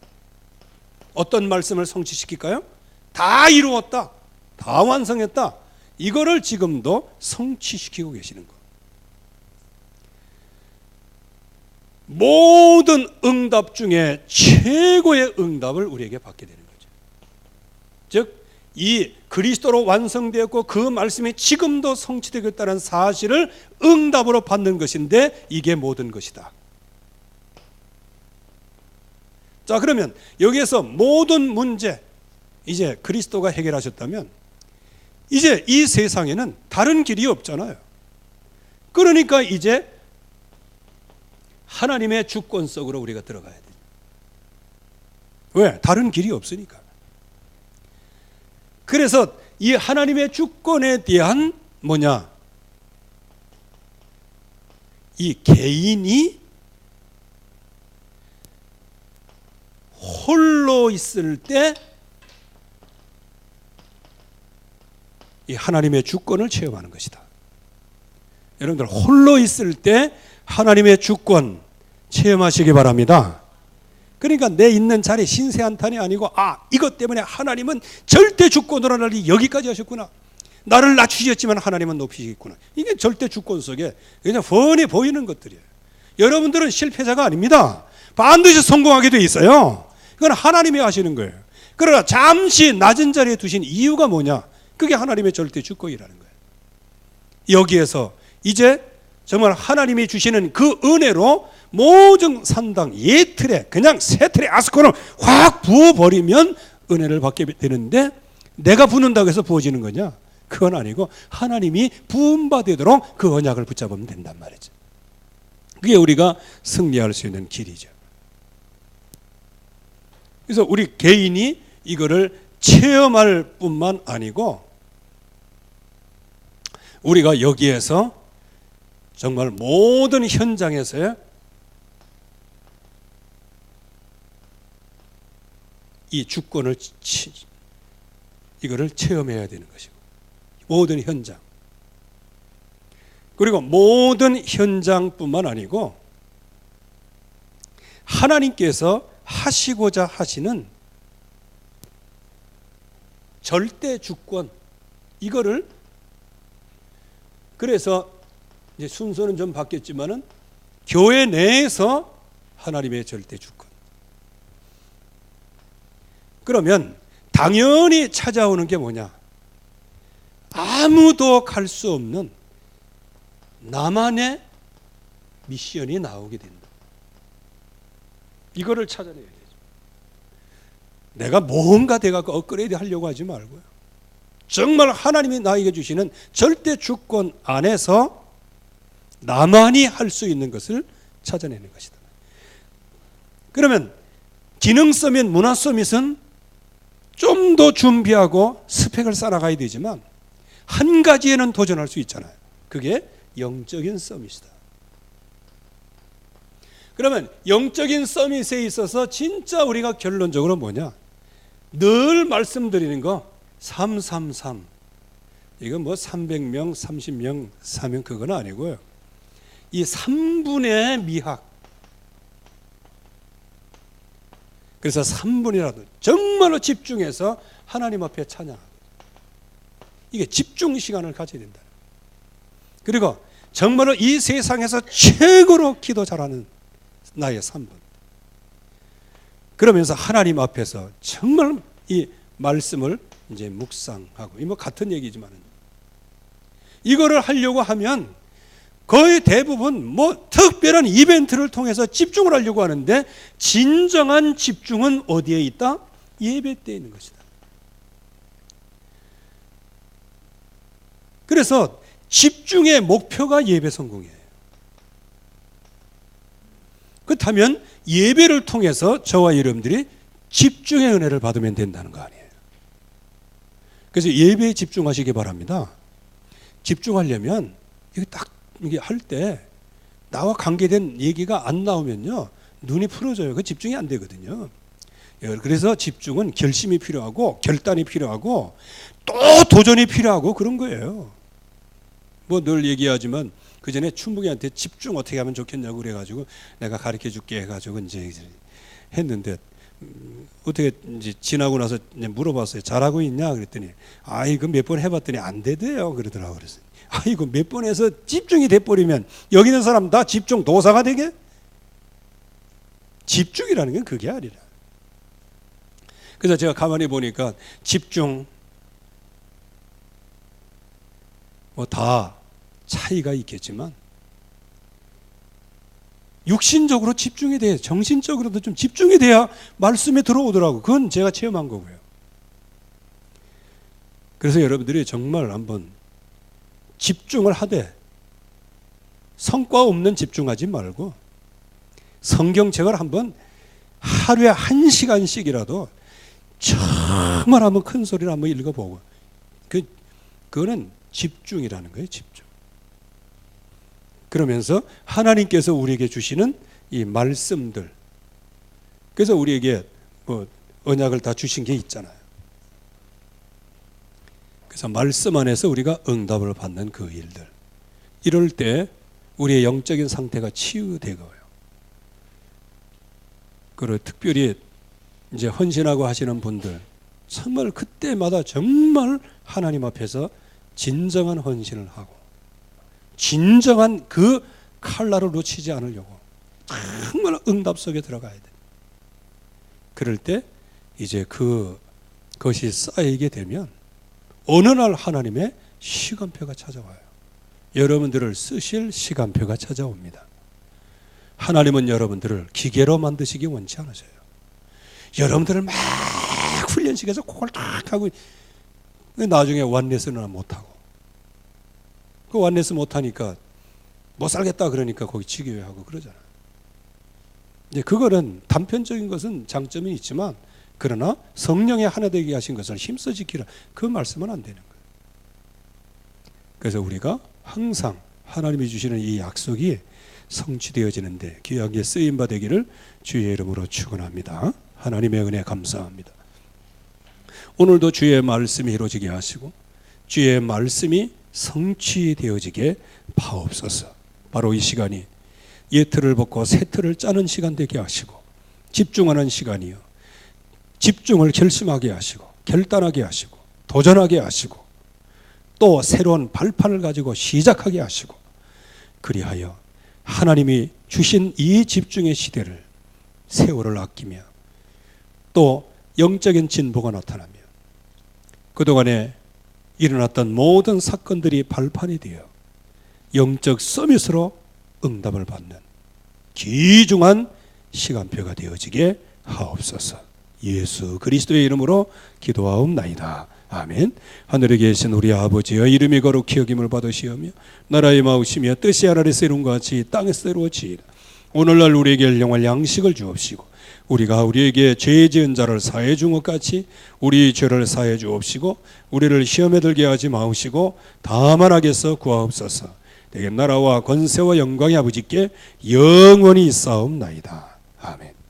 어떤 말씀을 성취시킬까요? 다 이루었다. 다 완성했다. 이거를 지금도 성취시키고 계시는 것. 모든 응답 중에 최고의 응답을 우리에게 받게 되는 거죠. 즉, 이 그리스도로 완성되었고 그 말씀이 지금도 성취되겠다는 사실을 응답으로 받는 것인데 이게 모든 것이다. 자, 그러면 여기에서 모든 문제 이제 그리스도가 해결하셨다면 이제 이 세상에는 다른 길이 없잖아요. 그러니까 이제 하나님의 주권 속으로 우리가 들어가야 돼요. 왜? 다른 길이 없으니까. 그래서 이 하나님의 주권에 대한 뭐냐? 이 개인이 홀로 있을 때 이 하나님의 주권을 체험하는 것이다. 여러분들 홀로 있을 때 하나님의 주권 체험하시기 바랍니다. 그러니까 내 있는 자리 신세한탄이 아니고 이것 때문에 하나님은 절대 주권으로 나를 여기까지 하셨구나. 나를 낮추셨지만 하나님은 높이시겠구나. 이게 절대 주권 속에 그냥 훤히 보이는 것들이에요. 여러분들은 실패자가 아닙니다. 반드시 성공하게 돼 있어요. 그건 하나님이 하시는 거예요. 그러나 잠시 낮은 자리에 두신 이유가 뭐냐? 그게 하나님의 절대 주권이라는 거예요. 여기에서 이제 정말 하나님이 주시는 그 은혜로 모든 산당 예틀에 그냥 새 틀에 아스콘을 확 부어버리면 은혜를 받게 되는데 내가 부는다고 해서 부어지는 거냐? 그건 아니고 하나님이 부음받도록 그 언약을 붙잡으면 된단 말이죠. 그게 우리가 승리할 수 있는 길이죠. 그래서 우리 개인이 이거를 체험할 뿐만 아니고 우리가 여기에서 정말 모든 현장에서의 이 주권을 이거를 체험해야 되는 것이고 모든 현장 그리고 모든 현장뿐만 아니고 하나님께서 하시고자 하시는 절대 주권 이거를 그래서 이제 순서는 좀 바뀌었지만은 교회 내에서 하나님의 절대 주권. 그러면 당연히 찾아오는 게 뭐냐? 아무도 갈 수 없는 나만의 미션이 나오게 된다. 이거를 찾아내야 되죠. 내가 뭔가 돼갖고 업그레이드 하려고 하지 말고요. 정말 하나님이 나에게 주시는 절대 주권 안에서 나만이 할 수 있는 것을 찾아내는 것이다. 그러면 기능 서밋, 문화 서밋은 좀 더 준비하고 스펙을 쌓아가야 되지만 한 가지에는 도전할 수 있잖아요. 그게 영적인 서밋이다. 그러면 영적인 서밋에 있어서 진짜 우리가 결론적으로 뭐냐? 늘 말씀드리는 거 333 이건 뭐 300명, 30명, 4명 그건 아니고요. 이 3분의 미학 그래서 3분이라도 정말로 집중해서 하나님 앞에 찬양하고 이게 집중 시간을 가져야 된다. 그리고 정말로 이 세상에서 최고로 기도 잘하는 나의 3분. 그러면서 하나님 앞에서 정말 이 말씀을 이제 묵상하고, 이 뭐 같은 얘기지만 이거를 하려고 하면 거의 대부분 뭐 특별한 이벤트를 통해서 집중을 하려고 하는데, 진정한 집중은 어디에 있다? 예배 때에 있는 것이다. 그래서 집중의 목표가 예배 성공이에요. 그렇다면 예배를 통해서 저와 여러분들이 집중의 은혜를 받으면 된다는 거 아니에요. 그래서 예배에 집중하시기 바랍니다. 집중하려면 이게 딱 이게 할 때 나와 관계된 얘기가 안 나오면요, 눈이 풀어져요. 그 집중이 안 되거든요. 그래서 집중은 결심이 필요하고 결단이 필요하고 또 도전이 필요하고 그런 거예요. 뭐 늘 얘기하지만 그 전에 춘복이한테 집중 어떻게 하면 좋겠냐고 그래가지고 내가 가르쳐 줄게 해가지고 이제 했는데, 어떻게 이제 지나고 나서 이제 물어봤어요. 잘하고 있냐 그랬더니 이거 몇 번 해봤더니 안 되대요 그러더라고. 그래서 이거 몇 번 해서 집중이 돼버리면 여기 있는 사람 다 집중 도사가 되게? 집중이라는 건 그게 아니라. 그래서 제가 가만히 보니까 집중 뭐 다 차이가 있겠지만 육신적으로 집중이 돼야, 정신적으로도 좀 집중이 돼야 말씀에 들어오더라고. 그건 제가 체험한 거고요. 그래서 여러분들이 정말 한번 집중을 하되 성과 없는 집중하지 말고 성경책을 한번 하루에 1시간씩이라도 정말 한번 큰 소리로 한번 읽어보고, 그거는 집중이라는 거예요. 집중. 그러면서 하나님께서 우리에게 주시는 이 말씀들, 그래서 우리에게 뭐 언약을 다 주신 게 있잖아요. 그래서 말씀 안에서 우리가 응답을 받는 그 일들, 이럴 때 우리의 영적인 상태가 치유되고요. 그리고 특별히 이제 헌신하고 하시는 분들, 정말 그때마다 정말 하나님 앞에서 진정한 헌신을 하고 진정한 그 칼날을 놓치지 않으려고 정말 응답 속에 들어가야 돼. 그럴 때 이제 그것이 쌓이게 되면 어느 날 하나님의 시간표가 찾아와요. 여러분들을 쓰실 시간표가 찾아옵니다. 하나님은 여러분들을 기계로 만드시기 원치 않으셔요. 여러분들을 막 훈련시켜서 그걸 딱 하고 나중에 완네스는 못하고, 그 완네스 못하니까 못 살겠다 그러니까 거기 지교회하고 그러잖아요. 이제 그거는 단편적인 것은 장점이 있지만, 그러나 성령의 하나 되게 하신 것을 힘써 지키라, 그 말씀은 안 되는 거예요. 그래서 우리가 항상 하나님이 주시는 이 약속이 성취되어지는데 귀하게 쓰임바 되기를 주의 이름으로 축원합니다. 하나님의 은혜 감사합니다. 오늘도 주의 말씀이 이루어지게 하시고 주의 말씀이 성취되어지게 파옵소서. 바로 이 시간이 옛 틀을 벗고 새 틀을 짜는 시간 되게 하시고 집중하는 시간이요, 집중을 결심하게 하시고 결단하게 하시고 도전하게 하시고 또 새로운 발판을 가지고 시작하게 하시고, 그리하여 하나님이 주신 이 집중의 시대를, 세월을 아끼며 또 영적인 진보가 나타나며 그동안에 일어났던 모든 사건들이 발판이 되어 영적 서밋으로 응답을 받는 귀중한 시간표가 되어지게 하옵소서. 예수 그리스도의 이름으로 기도하옵나이다. 아멘. 하늘에 계신 우리 아버지여, 이름이 거룩히 여김을 받으시오며 나라의 마으시며 뜻이 하늘에서 이룬 것 같이 땅에서 이루어지이다. 오늘날 우리에게 일용할 양식을 주옵시고 우리가 우리에게 죄 지은 자를 사해 준 것 같이 우리 죄를 사해 주옵시고 우리를 시험에 들게 하지 마옵시고 다만 악에서 구하옵소서. 내게 나라와 권세와 영광의 아버지께 영원히 있사옵나이다. 아멘.